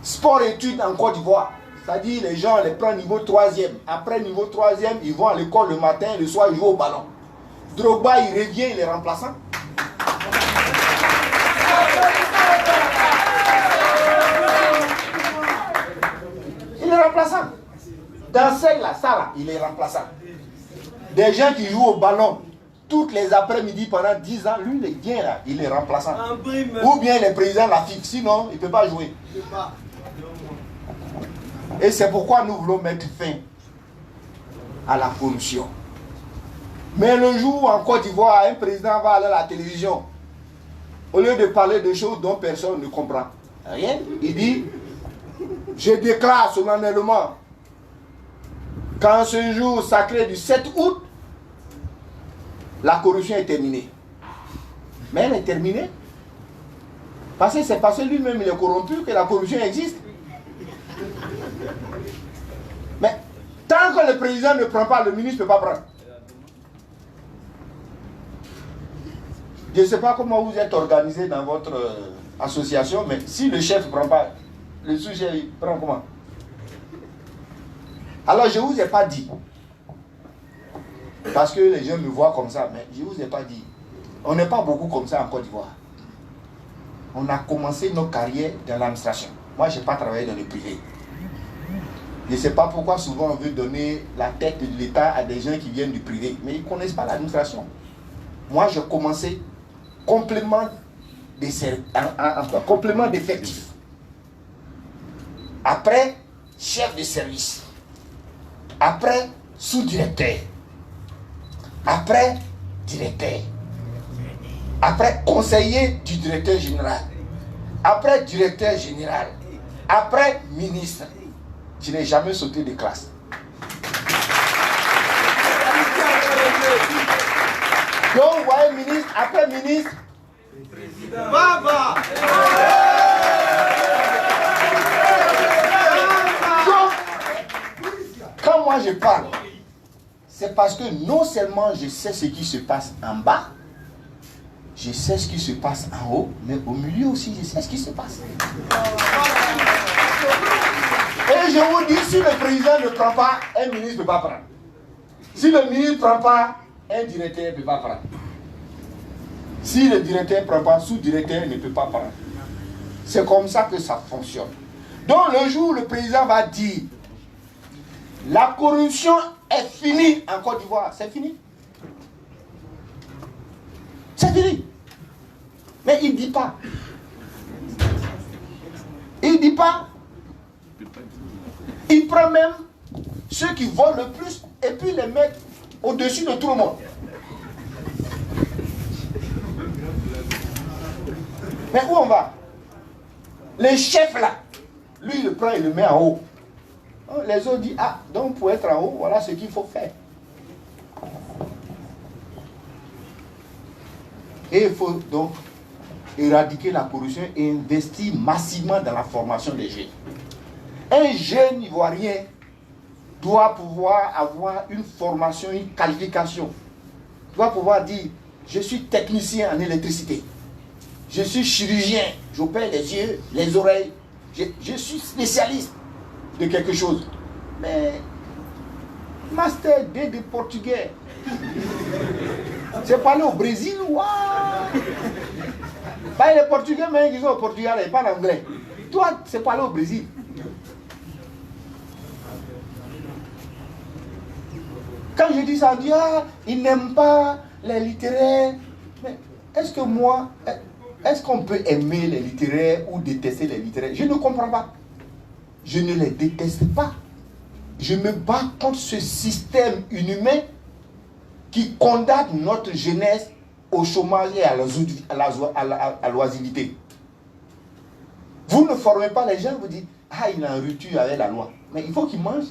sport-études en Côte d'Ivoire, c'est-à-dire les gens les prennent niveau 3e. Après niveau 3e, ils vont à l'école le matin, le soir, ils jouent au ballon. Drogba, il revient, il est remplaçant. Il est remplaçant. Dans celle-là, ça là, il est remplaçant. Des gens qui jouent au ballon toutes les après-midi pendant 10 ans, lui, il vient là, il est remplaçant. Ou bien le président la fixe, sinon, il ne peut pas jouer. Et c'est pourquoi nous voulons mettre fin à la corruption. Mais le jour où en Côte d'Ivoire, un président va aller à la télévision, au lieu de parler de choses dont personne ne comprend rien, il dit, je déclare solennellement qu'en ce jour sacré du 7 août, la corruption est terminée. Mais elle est terminée parce que c'est parce que lui-même il est corrompu que la corruption existe. Mais tant que le président ne prend pas, le ministre ne peut pas prendre. Je ne sais pas comment vous êtes organisé dans votre association, mais si le chef ne prend pas, le sous-chef prend comment? Alors je ne vous ai pas dit, parce que les gens me voient comme ça, mais je ne vous ai pas dit. On n'est pas beaucoup comme ça en Côte d'Ivoire. On a commencé nos carrières dans l'administration. Moi, je n'ai pas travaillé dans le privé. Je ne sais pas pourquoi souvent on veut donner la tête de l'État à des gens qui viennent du privé, mais ils ne connaissent pas l'administration. Moi, j'ai commencé complément d'effectifs. Après, chef de service. Après, sous-directeur. Après, directeur. Après, conseiller du directeur général. Après, directeur général. Après, ministre. Je n'ai jamais sauté de classe. Donc, vous voyez, ministre, après ministre. Baba. Donc, quand moi je parle, c'est parce que non seulement je sais ce qui se passe en bas, je sais ce qui se passe en haut, mais au milieu aussi, je sais ce qui se passe. Et je vous dis, si le président ne prend pas, un ministre ne peut pas prendre. Si le ministre ne prend pas, un directeur ne peut pas prendre. Si le directeur ne prend pas, sous-directeur ne peut pas prendre. C'est comme ça que ça fonctionne. Donc le jour où le président va dire la corruption est finie en Côte d'Ivoire, c'est fini. C'est fini. Mais il ne dit pas. Il ne dit pas. Il prend même ceux qui volent le plus et puis les met au-dessus de tout le monde. Mais où on va? Les chefs là, lui il le prend et le met en haut. Les autres disent, ah, donc pour être en haut, voilà ce qu'il faut faire. Et il faut donc éradiquer la corruption et investir massivement dans la formation des jeunes. Un jeune Ivoirien doit pouvoir avoir une formation, une qualification. Il doit pouvoir dire, je suis technicien en électricité. Je suis chirurgien, j'opère les yeux, les oreilles. Je suis spécialiste de quelque chose. Mais, master 2 de portugais. C'est parler au Brésil, waouh! Bah, les Portugais, mais ils sont au Portugal, ils parlent anglais. Toi, c'est parler au Brésil. Quand je dis ça, on dit, ah, ils n'aiment pas les littéraires. Mais est-ce que moi, est-ce qu'on peut aimer les littéraires ou détester les littéraires? Je ne comprends pas. Je ne les déteste pas. Je me bats contre ce système inhumain qui condamne notre jeunesse au chômage et à l'oisiveté. Vous ne formez pas les gens, vous dites, ah, il est en rupture avec la loi. Mais il faut qu'il mange.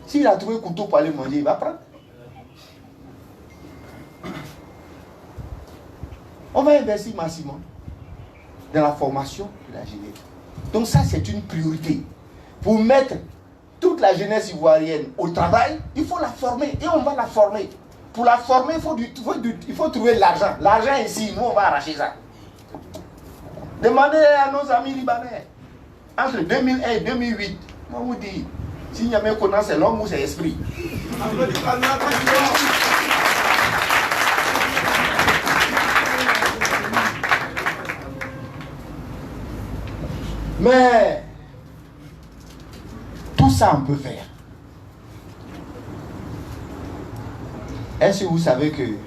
S'il a trouvé un couteau pour aller manger, il va prendre. On va investir massivement dans la formation de la jeunesse. Donc ça, c'est une priorité. Pour mettre toute la jeunesse ivoirienne au travail, il faut la former. Et on va la former. Pour la former, il faut trouver de l'argent. L'argent ici, nous, on va arracher ça. Demandez à nos amis libanais. Entre 2001 et 2008, moi, vous dis, si n'y a même connaissance, c'est l'homme ou c'est l'esprit. Mais tout ça, on peut faire. Est-ce que vous savez que il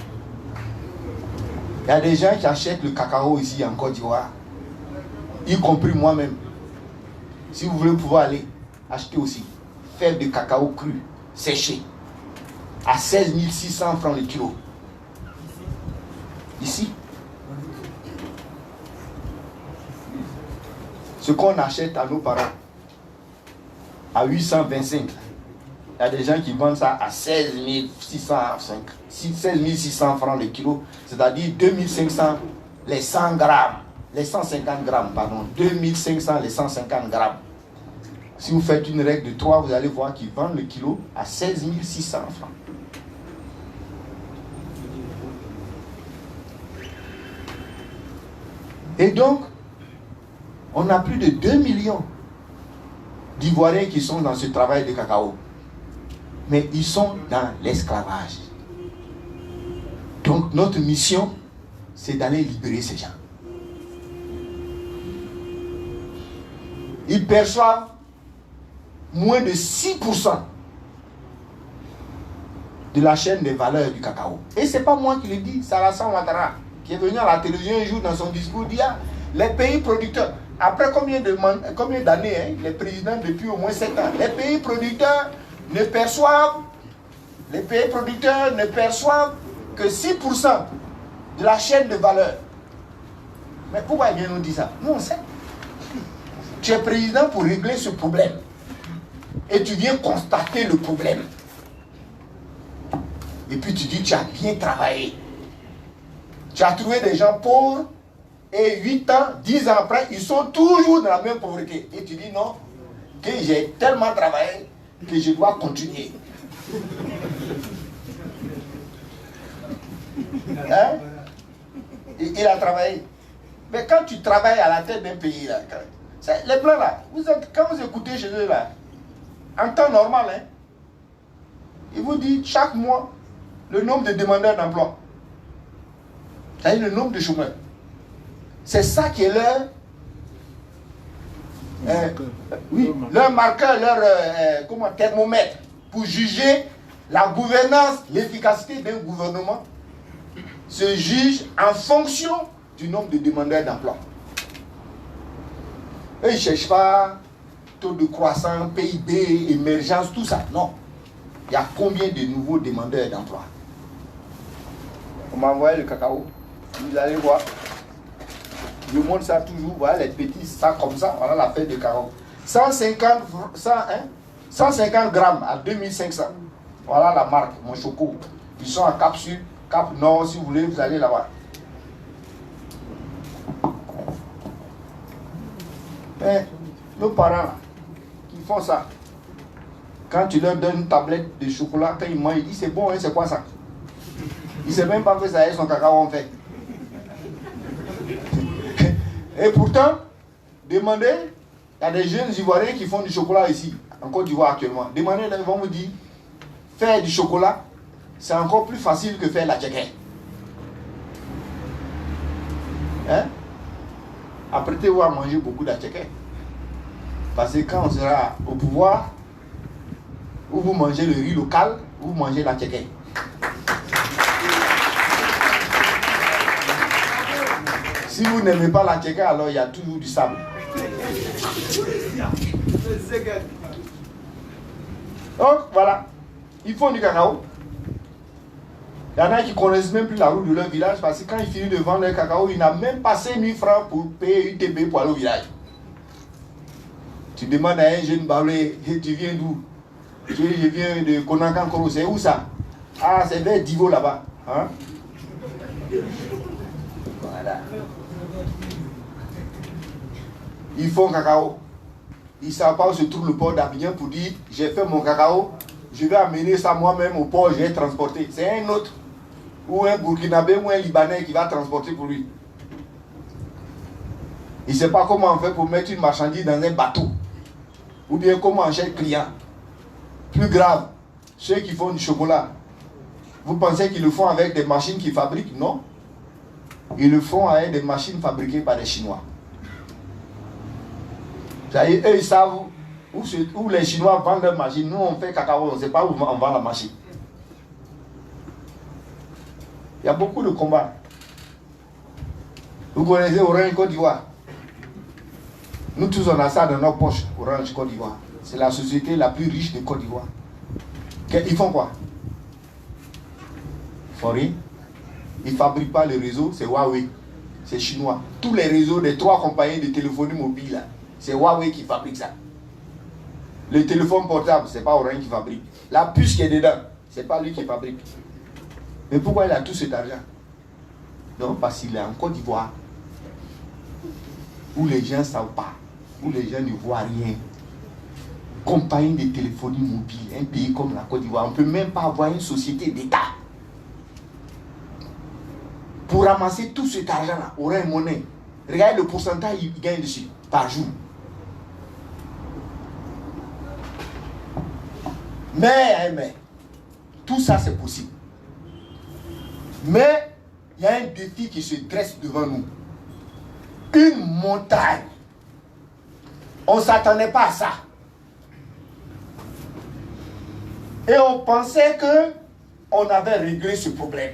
y a des gens qui achètent le cacao ici en Côte d'Ivoire, y compris moi-même. Si vous voulez pouvoir aller acheter aussi, faire du cacao cru, séché, à 16 600 francs le kilo. Ici. Ce qu'on achète à nos parents, à 825. Il y a des gens qui vendent ça à 16 600 francs le kilo, c'est-à-dire 2500 les 100 grammes, les 150 grammes, pardon, 2500 les 150 grammes. Si vous faites une règle de 3, vous allez voir qu'ils vendent le kilo à 16 600 francs. Et donc, on a plus de 2 millions d'Ivoiriens qui sont dans ce travail de cacao. Mais ils sont dans l'esclavage. Donc notre mission, c'est d'aller libérer ces gens. Ils perçoivent moins de 6% de la chaîne des valeurs du cacao. Et ce n'est pas moi qui le dis, c'est Alassane Ouattara, qui est venu à la télévision un jour dans son discours, dit ah, les pays producteurs, après combien d'années, hein, les présidents depuis au moins 7 ans, les pays producteurs ne perçoivent que 6% de la chaîne de valeur. Mais pourquoi il vient nous dire ça? Nous on sait. Tu es président pour régler ce problème. Et tu viens constater le problème. Et puis tu dis tu as bien travaillé. Tu as trouvé des gens pauvres et 8 ans, 10 ans après, ils sont toujours dans la même pauvreté. Et tu dis non, que j'ai tellement travaillé que je dois continuer. Hein? Il a travaillé. Mais quand tu travailles à la tête d'un pays, là, les blancs là, quand vous écoutez chez eux là, en temps normal, hein, ils vous disent chaque mois le nombre de demandeurs d'emploi. C'est-à-dire le nombre de chômeurs. C'est ça qui est leur marqueur, leur thermomètre pour juger la gouvernance, l'efficacité d'un gouvernement se juge en fonction du nombre de demandeurs d'emploi. Eux, ils ne cherchent pas taux de croissance, PIB, émergence, tout ça. Non. Il y a combien de nouveaux demandeurs d'emploi? On m'a envoyé le cacao. Vous allez voir. Je montre ça toujours. Voilà les petits sacs comme ça. Voilà la feuille de cacao. 150 grammes à 2500. Voilà la marque, mon choco. Ils sont en capsule, Cap Nord. Si vous voulez, vous allez là-bas. Mais nos parents qui font ça, quand tu leur donnes une tablette de chocolat, quand ils mangent, ils disent c'est bon, hein, c'est quoi ça? Ils ne savent même pas que ça est son cacao en fait. Et pourtant, demandez, il y a des jeunes Ivoiriens qui font du chocolat ici, en Côte d'Ivoire actuellement. Demandez, ils vont vous dire, faire du chocolat, c'est encore plus facile que faire la tchéké. Hein? Apprêtez-vous à manger beaucoup d'atchéké. Parce que quand on sera au pouvoir, ou vous mangez le riz local, ou vous mangez l'atchéké. Si vous n'aimez pas la tchéka, alors il y a toujours du sable. Donc voilà, ils font du cacao. Il y en a qui ne connaissent même plus la route de leur village parce que quand ils finissent de vendre leur cacao, ils n'ont même pas 5 000 francs pour payer UTB pour aller au village. Tu demandes à un jeune Baoulé, tu viens d'où? Je viens de Konankan-Koro, c'est où ça? Ah, c'est vers Divo là-bas. Hein? Voilà. Ils font cacao. Ils ne savent pas où se trouve le port d'Abidjan pour dire j'ai fait mon cacao, je vais amener ça moi-même au port, je vais transporter. C'est un autre, ou un Burkinabé ou un Libanais qui va transporter pour lui. Il ne sait pas comment on fait pour mettre une marchandise dans un bateau, ou bien comment on achète client. Plus grave, ceux qui font du chocolat, vous pensez qu'ils le font avec des machines qu'ils fabriquent? Non. Ils le font avec des machines fabriquées par des Chinois. C'est-à-dire, eux, ils savent où les Chinois vendent leurs machines. Nous, on fait cacao, on ne sait pas où on vend la machine. Il y a beaucoup de combats. Vous connaissez Orange Côte d'Ivoire? Nous tous, on a ça dans nos poches, Orange Côte d'Ivoire. C'est la société la plus riche de Côte d'Ivoire. Ils font quoi? Ils font rien. Ils ne fabriquent pas le réseau, c'est Huawei. C'est chinois. Tous les réseaux des 3 compagnies de téléphonie mobile, là, c'est Huawei qui fabrique ça. Le téléphone portable, ce n'est pas Orange qui fabrique. La puce qui est dedans, ce n'est pas lui qui fabrique. Mais pourquoi il a tout cet argent? Non, parce qu'il est en Côte d'Ivoire, où les gens ne savent pas, où les gens ne voient rien. Compagnie de téléphonie mobile, un pays comme la Côte d'Ivoire, on ne peut même pas avoir une société d'État. Pour ramasser tout cet argent-là, Orange Money, regardez le pourcentage qu'il gagne dessus, par jour. Mais, tout ça c'est possible. Mais, il y a un défi qui se dresse devant nous. Une montagne. On ne s'attendait pas à ça. Et on pensait qu'on avait réglé ce problème.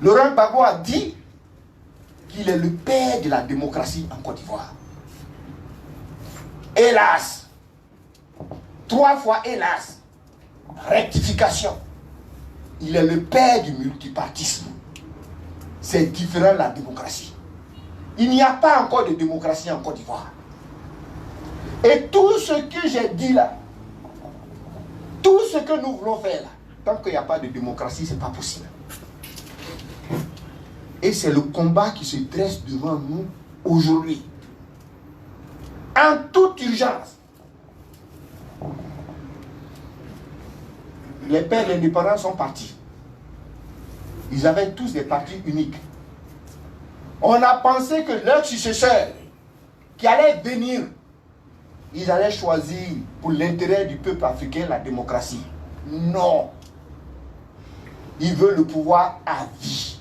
Laurent Gbagbo a dit qu'il est le père de la démocratie en Côte d'Ivoire. Hélas, 3 fois hélas, rectification. Il est le père du multipartisme. C'est différent de la démocratie. Il n'y a pas encore de démocratie en Côte d'Ivoire. Et tout ce que j'ai dit là, tout ce que nous voulons faire là, tant qu'il n'y a pas de démocratie, ce n'est pas possible. Et c'est le combat qui se dresse devant nous aujourd'hui. En toute urgence. Les pères indépendants sont partis. Ils avaient tous des partis uniques. On a pensé que leurs successeurs qui allaient venir, ils allaient choisir pour l'intérêt du peuple africain la démocratie. Non. Ils veulent le pouvoir à vie.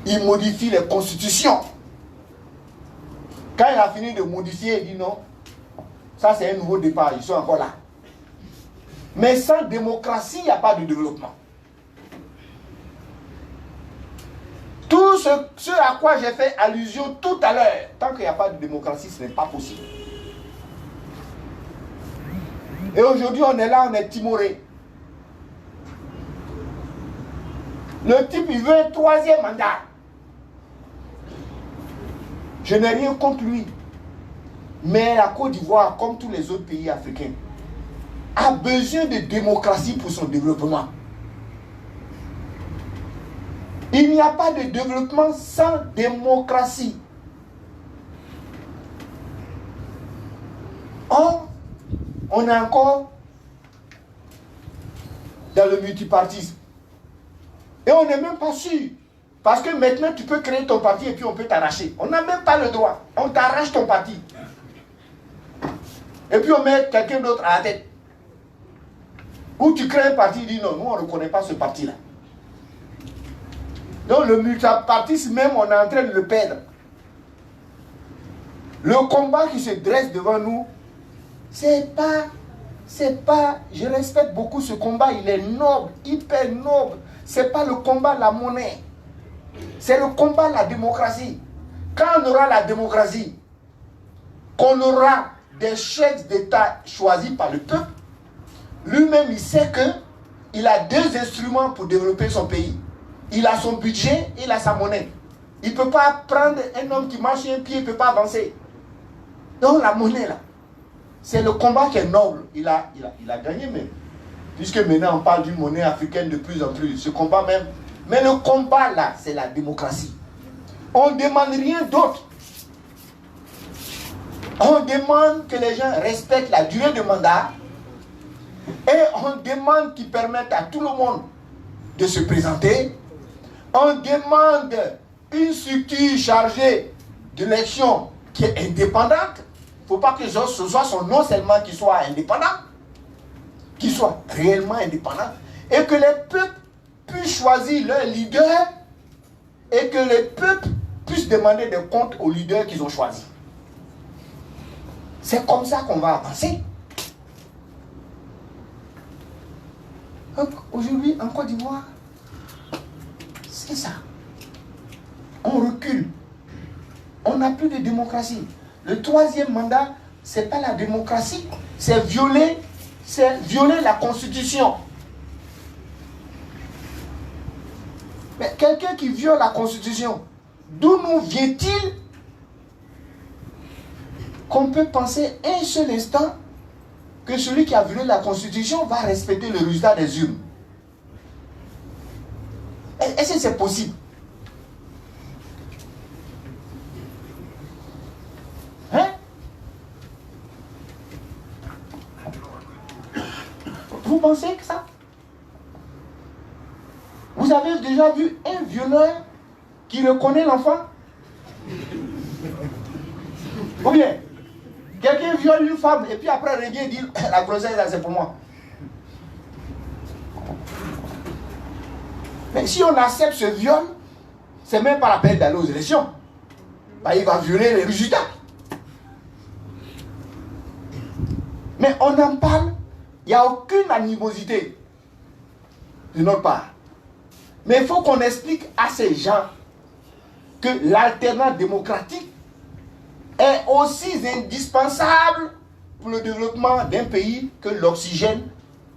Ils modifient les constitutions. Quand il a fini de modifier, il dit non. Ça c'est un nouveau départ, ils sont encore là. Mais sans démocratie, il n'y a pas de développement. Tout ce à quoi j'ai fait allusion tout à l'heure, tant qu'il n'y a pas de démocratie, ce n'est pas possible. Et aujourd'hui, on est là, on est timoré. Le type, il veut un 3e mandat. Je n'ai rien contre lui. Mais la Côte d'Ivoire, comme tous les autres pays africains, a besoin de démocratie pour son développement. Il n'y a pas de développement sans démocratie. Or, on est encore dans le multipartisme. Et on n'est même pas sûr. Parce que maintenant, tu peux créer ton parti et puis on peut t'arracher. On n'a même pas le droit. On t'arrache ton parti. Et puis on met quelqu'un d'autre à la tête. Ou tu crées un parti et dis non, nous on ne reconnaît pas ce parti-là. Donc le multipartisme même, on est en train de le perdre. Le combat qui se dresse devant nous, c'est pas, je respecte beaucoup ce combat, il est noble, hyper noble. C'est pas le combat de la monnaie. C'est le combat de la démocratie. Quand on aura la démocratie, qu'on aura des chefs d'État choisis par le peuple, lui-même, il sait qu'il a deux instruments pour développer son pays. Il a son budget, il a sa monnaie. Il ne peut pas prendre un homme qui marche un pied, il ne peut pas avancer. Donc la monnaie là, c'est le combat qui est noble. Il a gagné même. Puisque maintenant on parle d'une monnaie africaine de plus en plus. Ce combat même. Mais le combat là, c'est la démocratie. On ne demande rien d'autre. On demande que les gens respectent la durée de mandat. Et on demande qu'ils permettent à tout le monde de se présenter. On demande une structure chargée de l'élection qui est indépendante. Il ne faut pas que ce soit son nom seulement qui soit indépendant, qui soit réellement indépendant. Et que les peuples puissent choisir leur leader et que les peuples puissent demander des comptes aux leaders qu'ils ont choisis. C'est comme ça qu'on va avancer. Aujourd'hui, en Côte d'Ivoire, c'est ça. On recule. On n'a plus de démocratie. Le troisième mandat, ce n'est pas la démocratie. C'est violer la Constitution. Mais quelqu'un qui viole la Constitution, d'où nous vient-il qu'on peut penser un seul instant que celui qui a violé la Constitution va respecter le résultat des urnes? Est-ce que c'est possible? Hein? Vous pensez que ça? Vous avez déjà vu un violeur qui reconnaît l'enfant? Ou bien, quelqu'un viole une femme et puis après revient et dit la grossesse c'est pour moi. Mais si on accepte ce viol, c'est même pas la peine d'aller aux élections. Bah, il va violer les résultats. Mais on en parle, il n'y a aucune animosité de notre part. Mais il faut qu'on explique à ces gens que l'alternance démocratique est aussi indispensable pour le développement d'un pays que l'oxygène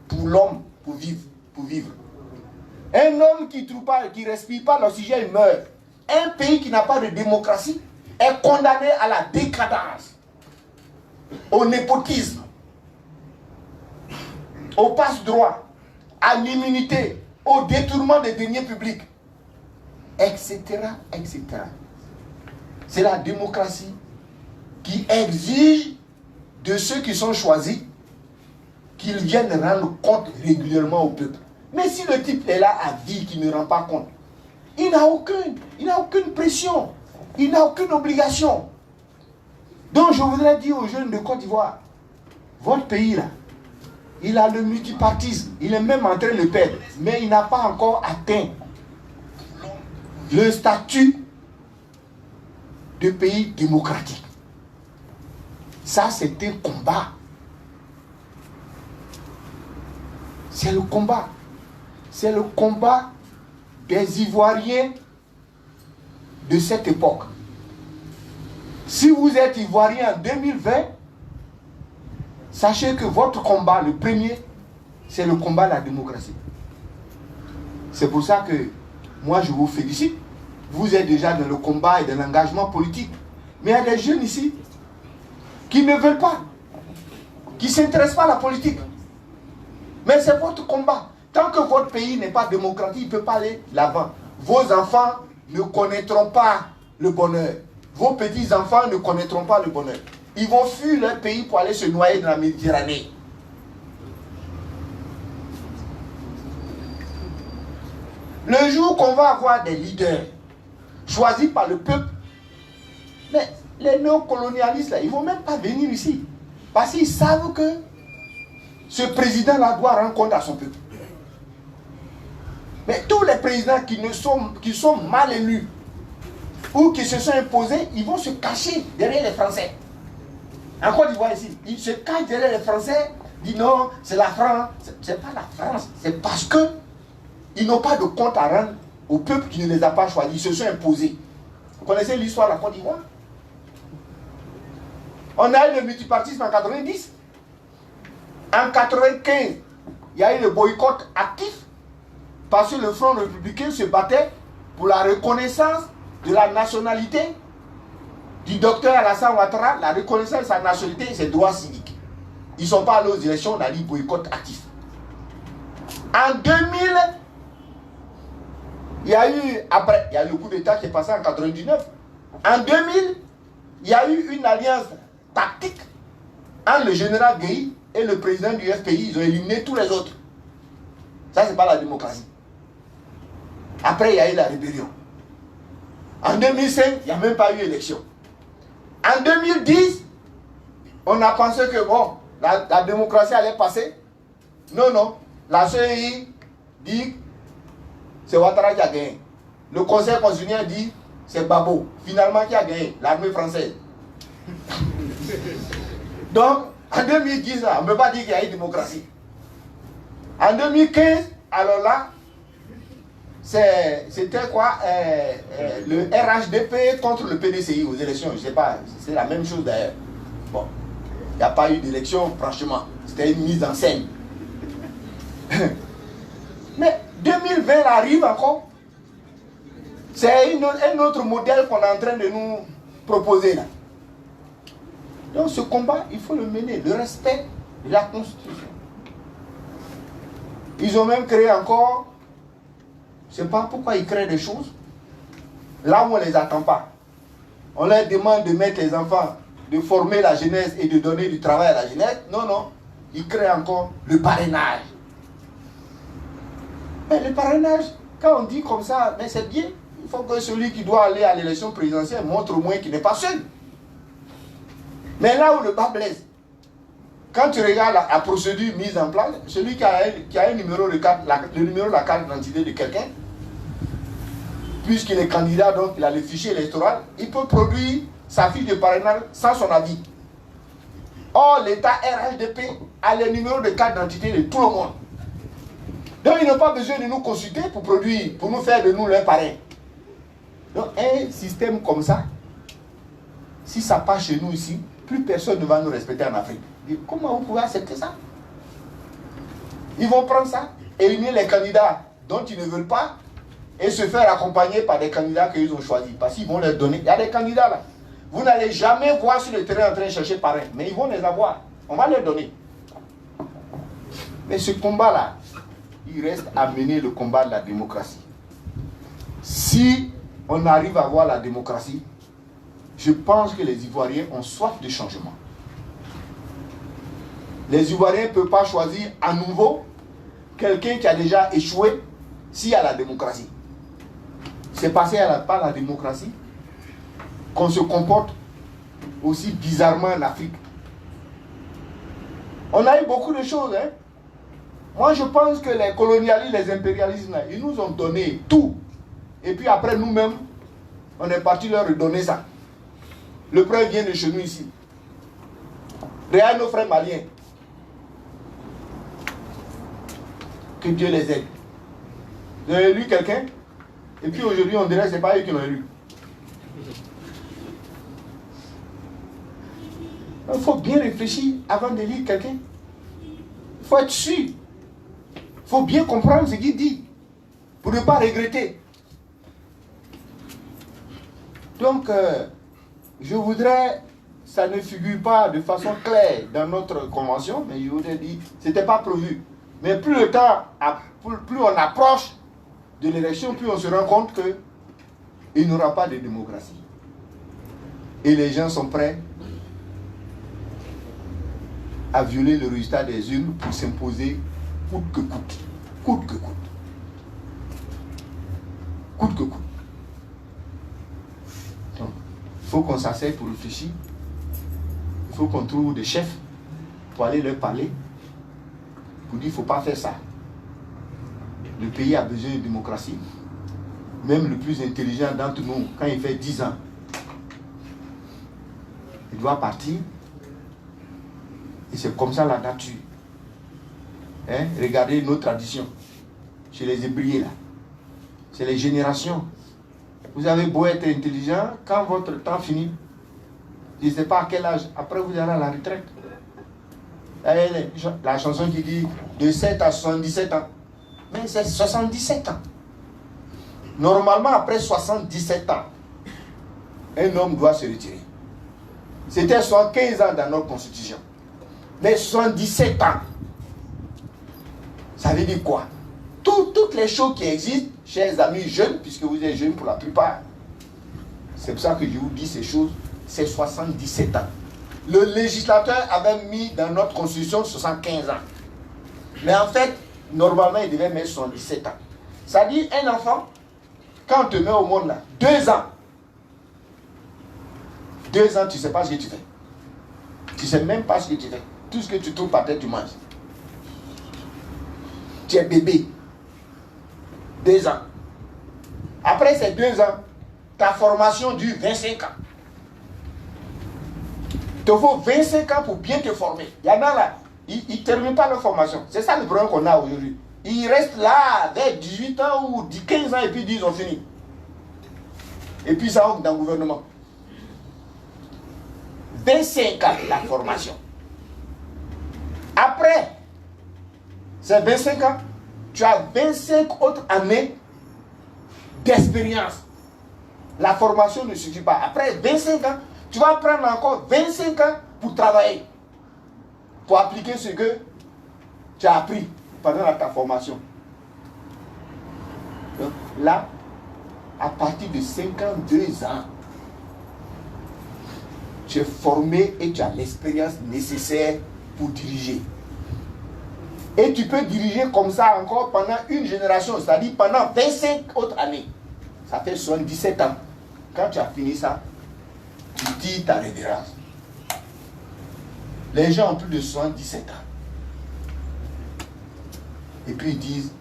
pour l'homme, pour vivre. Un homme qui ne respire pas l'oxygène meurt. Un pays qui n'a pas de démocratie est condamné à la décadence, au népotisme, au passe-droit, à l'immunité, au détournement des deniers publics, etc., etc. C'est la démocratie qui exige de ceux qui sont choisis qu'ils viennent rendre compte régulièrement au peuple. Mais si le type est là à vie, qui ne rend pas compte, il n'a aucune pression, il n'a aucune obligation. Donc je voudrais dire aux jeunes de Côte d'Ivoire, votre pays là, il a le multipartisme, il est même en train de le perdre, mais il n'a pas encore atteint le statut de pays démocratique. Ça, c'est un combat. C'est le combat. C'est le combat des Ivoiriens de cette époque. Si vous êtes Ivoirien en 2020, sachez que votre combat, le premier, c'est le combat de la démocratie. C'est pour ça que moi, je vous félicite. Vous êtes déjà dans le combat et dans l'engagement politique. Mais il y a des jeunes ici qui ne veulent pas, qui ne s'intéressent pas à la politique. Mais c'est votre combat. Tant que votre pays n'est pas démocratique, il ne peut pas aller de l'avant. Vos enfants ne connaîtront pas le bonheur. Vos petits-enfants ne connaîtront pas le bonheur. Ils vont fuir leur pays pour aller se noyer dans la Méditerranée. Le jour qu'on va avoir des leaders choisis par le peuple, mais les néocolonialistes, là, ils ne vont même pas venir ici. Parce qu'ils savent que ce président-là doit rendre compte à son peuple. Mais tous les présidents qui sont mal élus ou qui se sont imposés, ils vont se cacher derrière les Français. En Côte d'Ivoire ici, ils se cachent derrière les Français, disent non, c'est la France. C'est pas la France, c'est parce que ils n'ont pas de compte à rendre au peuple qui ne les a pas choisis, ils se sont imposés. Vous connaissez l'histoire de la Côte d'Ivoire? On a eu le multipartisme en 90. En 95, il y a eu le boycott actif parce que le Front républicain se battait pour la reconnaissance de la nationalité du docteur Alassane Ouattara, la reconnaissance de sa nationalité et ses droits civiques. Ils ne sont pas allés aux élections, on a dit boycott actif. En 2000, il y a eu, après, il y a eu le coup d'État qui est passé en 99. En 2000, il y a eu une alliance tactique entre le général Gueye et le président du FPI. Ils ont éliminé tous les autres. Ça, c'est pas la démocratie. Après, il y a eu la rébellion. En 2005, il n'y a même pas eu élection. En 2010, on a pensé que bon, la démocratie allait passer. Non, non. La CEI dit c'est Ouattara qui a gagné. Le Conseil constitutionnel dit c'est Babo. Finalement, qui a gagné? L'armée française. Donc, en 2010, on ne peut pas dire qu'il y a eu démocratie. En 2015, alors là, c'était quoi le RHDP contre le PDCI aux élections. Je ne sais pas, c'est la même chose d'ailleurs. Bon, il n'y a pas eu d'élection, franchement. C'était une mise en scène. Mais 2020 arrive encore. C'est un autre modèle qu'on est en train de nous proposer là. Donc ce combat, il faut le mener, le respect de la Constitution. Ils ont même créé encore, je ne sais pas pourquoi ils créent des choses, là où on ne les attend pas. On leur demande de mettre les enfants, de former la jeunesse et de donner du travail à la jeunesse. Non, non, ils créent encore le parrainage. Mais le parrainage, quand on dit comme ça, mais c'est bien. Il faut que celui qui doit aller à l'élection présidentielle montre au moins qu'il n'est pas seul. Mais là où le bas blesse, quand tu regardes la procédure mise en place, celui qui a un numéro de carte, le numéro de la carte d'identité de quelqu'un, puisqu'il est candidat, donc il a le fichier électoral, il peut produire sa fiche de parrainage sans son avis. Or, l'État RHDP a le numéro de carte d'identité de tout le monde. Donc, ils n'ont pas besoin de nous consulter pour produire, pour nous faire de nous leur parrain. Donc, un système comme ça, si ça passe chez nous ici, plus personne ne va nous respecter en Afrique. Comment vous pouvez accepter ça? Ils vont prendre ça, éliminer les candidats dont ils ne veulent pas et se faire accompagner par des candidats qu'ils ont choisis. Parce qu'ils vont leur donner. Il y a des candidats là. Vous n'allez jamais voir sur le terrain en train de chercher parrain, mais ils vont les avoir. On va leur donner. Mais ce combat-là, il reste à mener le combat de la démocratie. Si on arrive à avoir la démocratie, je pense que les Ivoiriens ont soif de changement. Les Ivoiriens ne peuvent pas choisir à nouveau quelqu'un qui a déjà échoué s'il y a la démocratie. C'est passé par la démocratie qu'on se comporte aussi bizarrement en Afrique. On a eu beaucoup de choses. Hein? Moi, je pense que les colonialistes, les impérialistes, ils nous ont donné tout. Et puis après, nous-mêmes, on est parti leur redonner ça. Le preuve vient de chez nous ici. Regarde nos frères maliens. Que Dieu les aide. Vous avez élu quelqu'un, et puis aujourd'hui, on dirait que ce n'est pas eux qui l'ont élu. Il faut bien réfléchir avant d'élire quelqu'un. Il faut être sûr. Il faut bien comprendre ce qu'il dit, pour ne pas regretter. Donc, je voudrais, ça ne figure pas de façon claire dans notre convention, mais je voudrais dire, ce n'était pas prévu. Mais plus le temps, plus on approche de l'élection, plus on se rend compte qu'il n'y aura pas de démocratie. Et les gens sont prêts à violer le résultat des urnes pour s'imposer coûte que coûte. Coûte que coûte. Coûte que coûte. Donc, il faut qu'on s'asseye pour réfléchir. Il faut qu'on trouve des chefs pour aller leur parler. Pour dire qu'il ne faut pas faire ça. Le pays a besoin de démocratie. Même le plus intelligent d'entre nous, quand il fait 10 ans, il doit partir. Et c'est comme ça la nature. Hein? Regardez nos traditions. Chez les Hébriers, là. C'est les générations. Vous avez beau être intelligent, quand votre temps finit, je ne sais pas à quel âge, après vous allez à la retraite. La chanson qui dit de 7 à 77 ans. Mais c'est 77 ans. Normalement, après 77 ans, un homme doit se retirer. C'était 75 ans dans notre constitution. Mais 77 ans, ça veut dire quoi? Toutes les choses qui existent, chers amis jeunes, puisque vous êtes jeunes pour la plupart, c'est pour ça que je vous dis ces choses, c'est 77 ans. Le législateur avait mis dans notre constitution 75 ans. Mais en fait, normalement, il devait mettre 77 ans. Ça dit, un enfant, quand on te met au monde là, 2 ans. 2 ans, tu ne sais pas ce que tu fais. Tu ne sais même pas ce que tu fais. Tout ce que tu trouves par terre, tu manges. Tu es bébé. 2 ans. Après ces 2 ans, ta formation dure 25 ans. Il te faut 25 ans pour bien te former. Il y en a là, ils ne terminent pas leur formation. C'est ça le problème qu'on a aujourd'hui. Ils restent là vers 18 ans ou 15 ans et puis ils ont fini. Et puis ça rentre dans le gouvernement. 25 ans la formation. Après ces 25 ans, tu as 25 autres années d'expérience. La formation ne suffit pas. Après 25 ans, tu vas prendre encore 25 ans pour travailler. Pour appliquer ce que tu as appris pendant ta formation. Donc là, à partir de 52 ans, tu es formé et tu as l'expérience nécessaire pour diriger. Et tu peux diriger comme ça encore pendant une génération, c'est-à-dire pendant 25 autres années. Ça fait 77 ans. Quand tu as fini ça, tu dis ta révérence. Les gens ont plus de 77 ans. Et puis ils disent,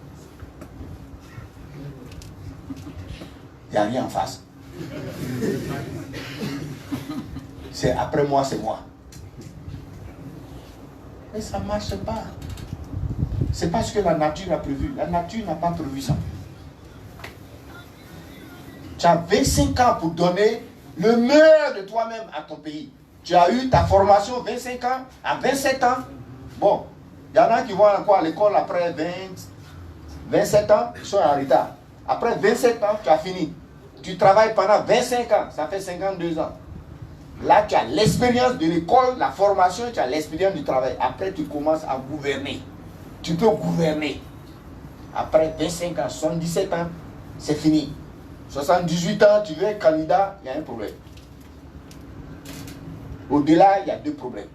il n'y a rien en face. C'est après moi, c'est moi. Mais ça ne marche pas. C'est parce que la nature a prévu. La nature n'a pas prévu ça. Tu as 25 ans pour donner le meilleur de toi-même à ton pays. Tu as eu ta formation 25 ans, à 27 ans. Bon, il y en a qui vont encore à l'école après 27 ans, ils sont en retard. Après 27 ans, tu as fini. Tu travailles pendant 25 ans, ça fait 52 ans. Là, tu as l'expérience de l'école, la formation, tu as l'expérience du travail. Après, tu commences à gouverner. Tu peux gouverner. Après 25 ans, 77 ans, c'est fini. 78 ans, tu veux être candidat, il y a un problème. Au-delà, il y a 2 problèmes.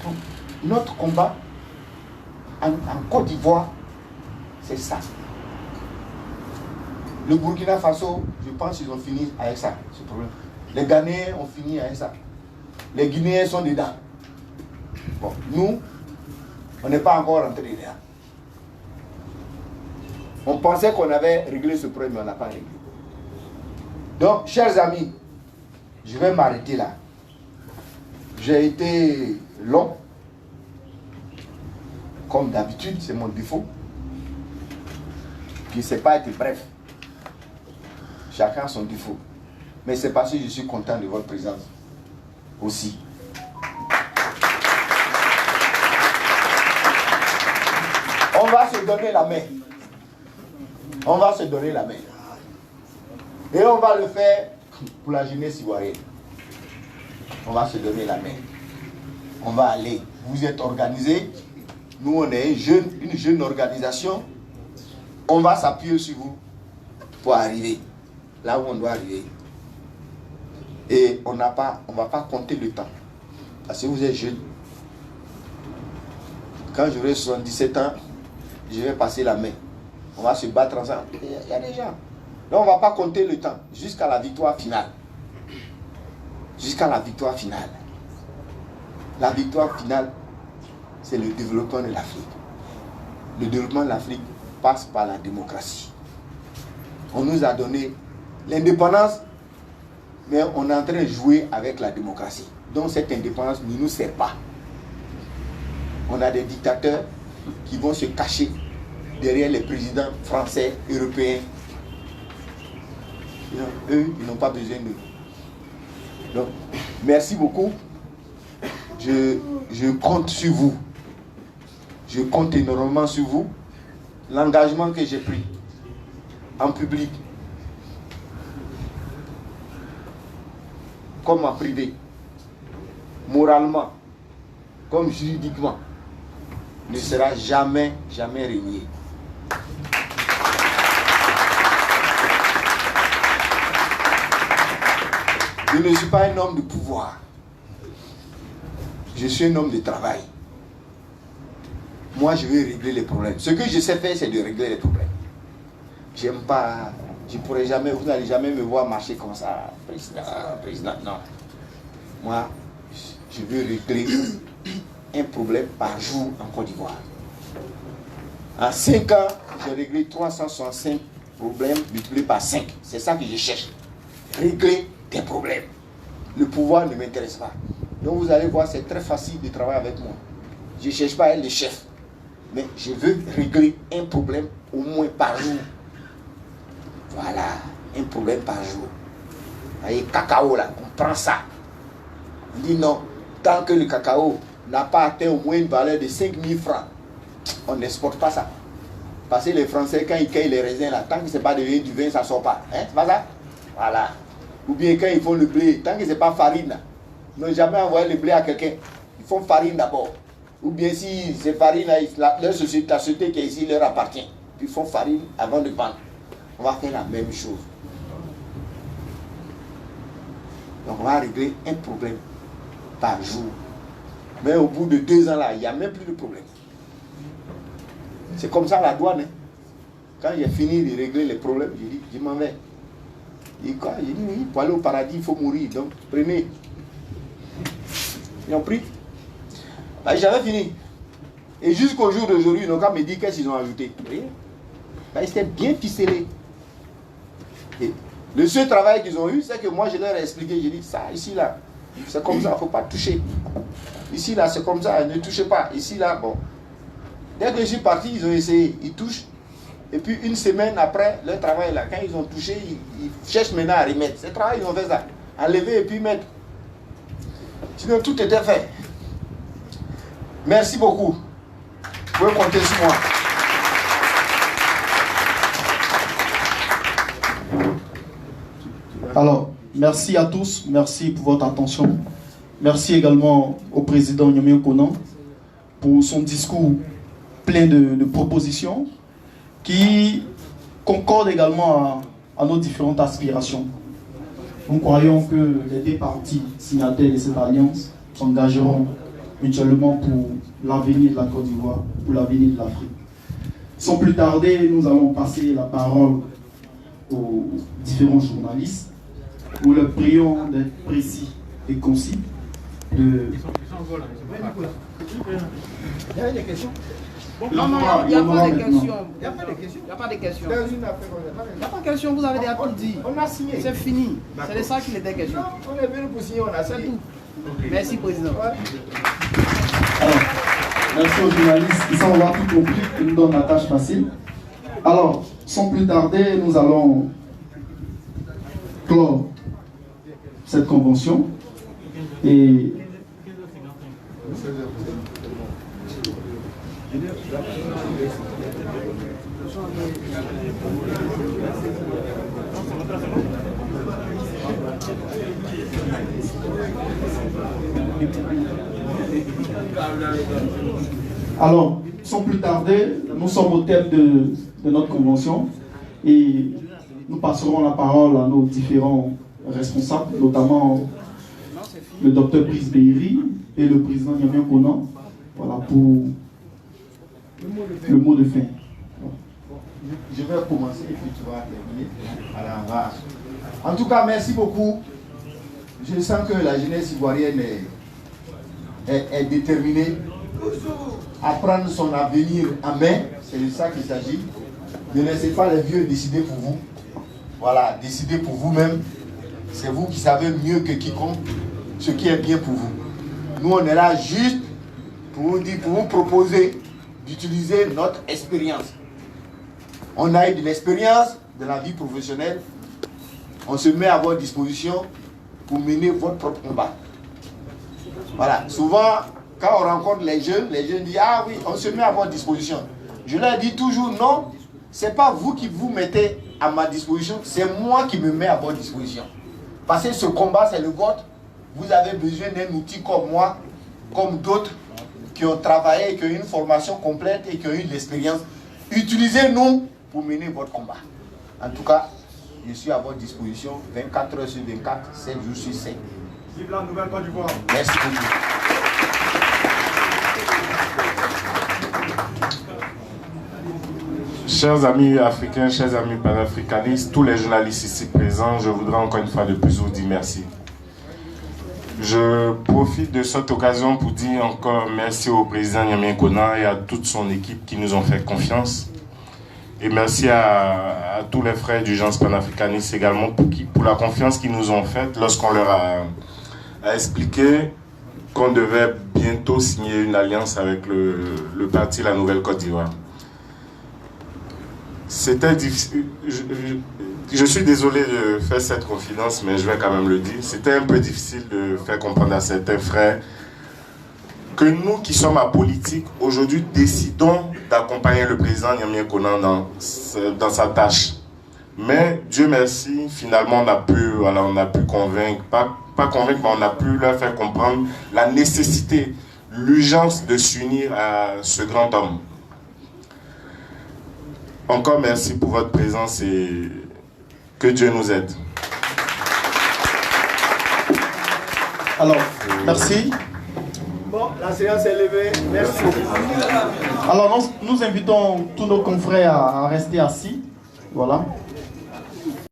Donc, notre combat en Côte d'Ivoire, c'est ça. Le Burkina Faso, je pense qu'ils ont fini avec ça, ce problème. Les Ghanéens ont fini avec ça. Les Guinéens sont dedans. Bon, nous, on n'est pas encore rentré dedans. On pensait qu'on avait réglé ce problème, mais on n'a pas réglé. Donc, chers amis, je vais m'arrêter là. J'ai été long. Comme d'habitude, c'est mon défaut. Je ne sais pas être bref. Chacun a son défaut. Mais c'est parce que je suis content de votre présence aussi. On va se donner la main. On va se donner la main. Et on va le faire pour la jeunesse ivoirienne. On va se donner la main. On va aller. Vous êtes organisés. Nous, on est une jeune organisation. On va s'appuyer sur vous pour arriver là où on doit arriver. Et on ne va pas compter le temps. Parce que vous êtes jeunes. Quand j'aurai 77 ans, je vais passer la main. On va se battre ensemble. Il y a des gens. Là, on ne va pas compter le temps jusqu'à la victoire finale. Jusqu'à la victoire finale. La victoire finale, c'est le développement de l'Afrique. Le développement de l'Afrique passe par la démocratie. On nous a donné l'indépendance, mais on est en train de jouer avec la démocratie. Donc cette indépendance ne nous sert pas. On a des dictateurs qui vont se cacher derrière les présidents français, européens. Eux, ils n'ont pas besoin d'eux. Donc, merci beaucoup. Je compte sur vous. Je compte énormément sur vous. L'engagement que j'ai pris en public, comme en privé, moralement, comme juridiquement, ne sera jamais renié. Je ne suis pas un homme de pouvoir. Je suis un homme de travail. Moi, je vais régler les problèmes. Ce que je sais faire, c'est de régler les problèmes. J'aime pas, je pourrais jamais, vous n'allez jamais me voir marcher comme ça, président, non. Moi, je veux régler un problème par jour en Côte d'Ivoire. En 5 ans, j'ai réglé 365 problèmes multipliés par 5. C'est ça que je cherche. Régler des problèmes. Le pouvoir ne m'intéresse pas. Donc vous allez voir, c'est très facile de travailler avec moi. Je ne cherche pas à être le chef. Mais je veux régler un problème au moins par jour. Voilà, un problème par jour. Vous voyez, cacao là, on prend ça. On dit non, tant que le cacao n'a pas atteint au moins une valeur de 5 000 francs, on n'exporte pas ça. Parce que les Français, quand ils cueillent les raisins là, tant que ce n'est pas devenu du vin, ça ne sort pas. Hein, c'est pas ça? Voilà. Ou bien quand ils font le blé, tant que ce n'est pas farine là, ils n'ont jamais envoyé le blé à quelqu'un. Ils font farine d'abord. Ou bien si c'est farine, la société qui est ici leur appartient. Puis ils font farine avant de vendre. On va faire la même chose. Donc on va régler un problème par jour. Mais au bout de 2 ans là, il n'y a même plus de problème. C'est comme ça la douane. Hein. Quand j'ai fini de régler les problèmes, j'ai dit, je m'en vais. Et quoi? J'ai dit, oui, pour aller au paradis, il faut mourir. Donc prenez. Ils ont pris. Bah, j'avais fini. Et jusqu'au jour d'aujourd'hui, ils n'ont qu'à me dire qu'est-ce qu'ils ont ajouté. Rien. Bah, ils étaient bien ficelés. Et le seul travail qu'ils ont eu, c'est que moi je leur ai expliqué, j'ai dit ça, ici là, c'est comme ça, il ne faut pas toucher. Ici là, c'est comme ça, ne touchez pas. Ici là, bon. Dès que je suis parti, ils ont essayé, ils touchent. Et puis une semaine après, leur travail là, quand ils ont touché, ils cherchent maintenant à remettre. Ce travail, ils ont fait ça. Enlever et puis mettre. Sinon, tout était fait. Merci beaucoup. Vous pouvez compter sur moi. Alors, merci à tous, merci pour votre attention. Merci également au président Niamey Konan pour son discours plein de propositions qui concordent également à nos différentes aspirations. Nous croyons que les 2 parties signataires de cette alliance s'engageront mutuellement pour l'avenir de la Côte d'Ivoire, pour l'avenir de l'Afrique. Sans plus tarder, nous allons passer la parole aux différents journalistes. Nous leur prions d'être précis et concis. Il y a des questions? Non, il n'y a pas de questions. Il n'y a pas de questions. Il n'y a pas de questions. Il n'y a pas de questions, vous avez déjà tout dit. On a signé. C'est fini. C'est de ça qu'il était question. Non, on est venu pour signer, on a signé. Merci, président. Alors, merci aux journalistes qui sont là tout compris, qui nous donnent la tâche facile. Alors, sans plus tarder, nous allons clore cette convention et alors, sans plus tarder, nous sommes au thème de notre convention et nous passerons la parole à nos différents responsables, notamment le docteur Brice Beiri et le président Niamey Konan, voilà, pour le mot de fin. Je vais commencer et puis tu vas terminer à la rage. En tout cas, merci beaucoup. Je sens que la jeunesse ivoirienne est déterminée à prendre son avenir en main. C'est de ça qu'il s'agit. Ne laissez pas les vieux décider pour vous. Voilà, décidez pour vous-même. C'est vous qui savez mieux que quiconque ce qui est bien pour vous. Nous, on est là juste pour vous proposer d'utiliser notre expérience. On a eu de l'expérience de la vie professionnelle. On se met à votre disposition pour mener votre propre combat. Voilà, souvent, quand on rencontre les jeunes disent « Ah oui, on se met à votre disposition ». Je leur dis toujours « Non, ce n'est pas vous qui vous mettez à ma disposition, c'est moi qui me mets à votre disposition. » Parce que ce combat, c'est le vôtre. Vous avez besoin d'un outil comme moi, comme d'autres qui ont travaillé, qui ont eu une formation complète et qui ont eu de l'expérience. Utilisez-nous pour mener votre combat. En tout cas, je suis à votre disposition 24 heures sur 24, 7 jours sur 7. Vive la nouvelle Côte d'Ivoire. Merci beaucoup. Chers amis africains, chers amis panafricanistes, tous les journalistes ici présents, je voudrais encore une fois de plus vous dire merci. Je profite de cette occasion pour dire encore merci au président Niamey Kona et à toute son équipe qui nous ont fait confiance. Et merci à tous les frères d'Urgence panafricaniste également pour la confiance qu'ils nous ont faite lorsqu'on leur a expliqué qu'on devait bientôt signer une alliance avec le parti La Nouvelle Côte d'Ivoire. C'était difficile. Je suis désolé de faire cette confidence, mais je vais quand même le dire. C'était un peu difficile de faire comprendre à certains frères que nous qui sommes apolitiques, aujourd'hui, décidons d'accompagner le président Niamey Kona dans sa tâche. Mais Dieu merci, finalement, on a pu convaincre, pas convaincre, mais on a pu leur faire comprendre la nécessité, l'urgence de s'unir à ce grand homme. Encore merci pour votre présence et que Dieu nous aide. Alors, merci. Bon, la séance est levée. Merci. Alors, nous invitons tous nos confrères à rester assis. Voilà.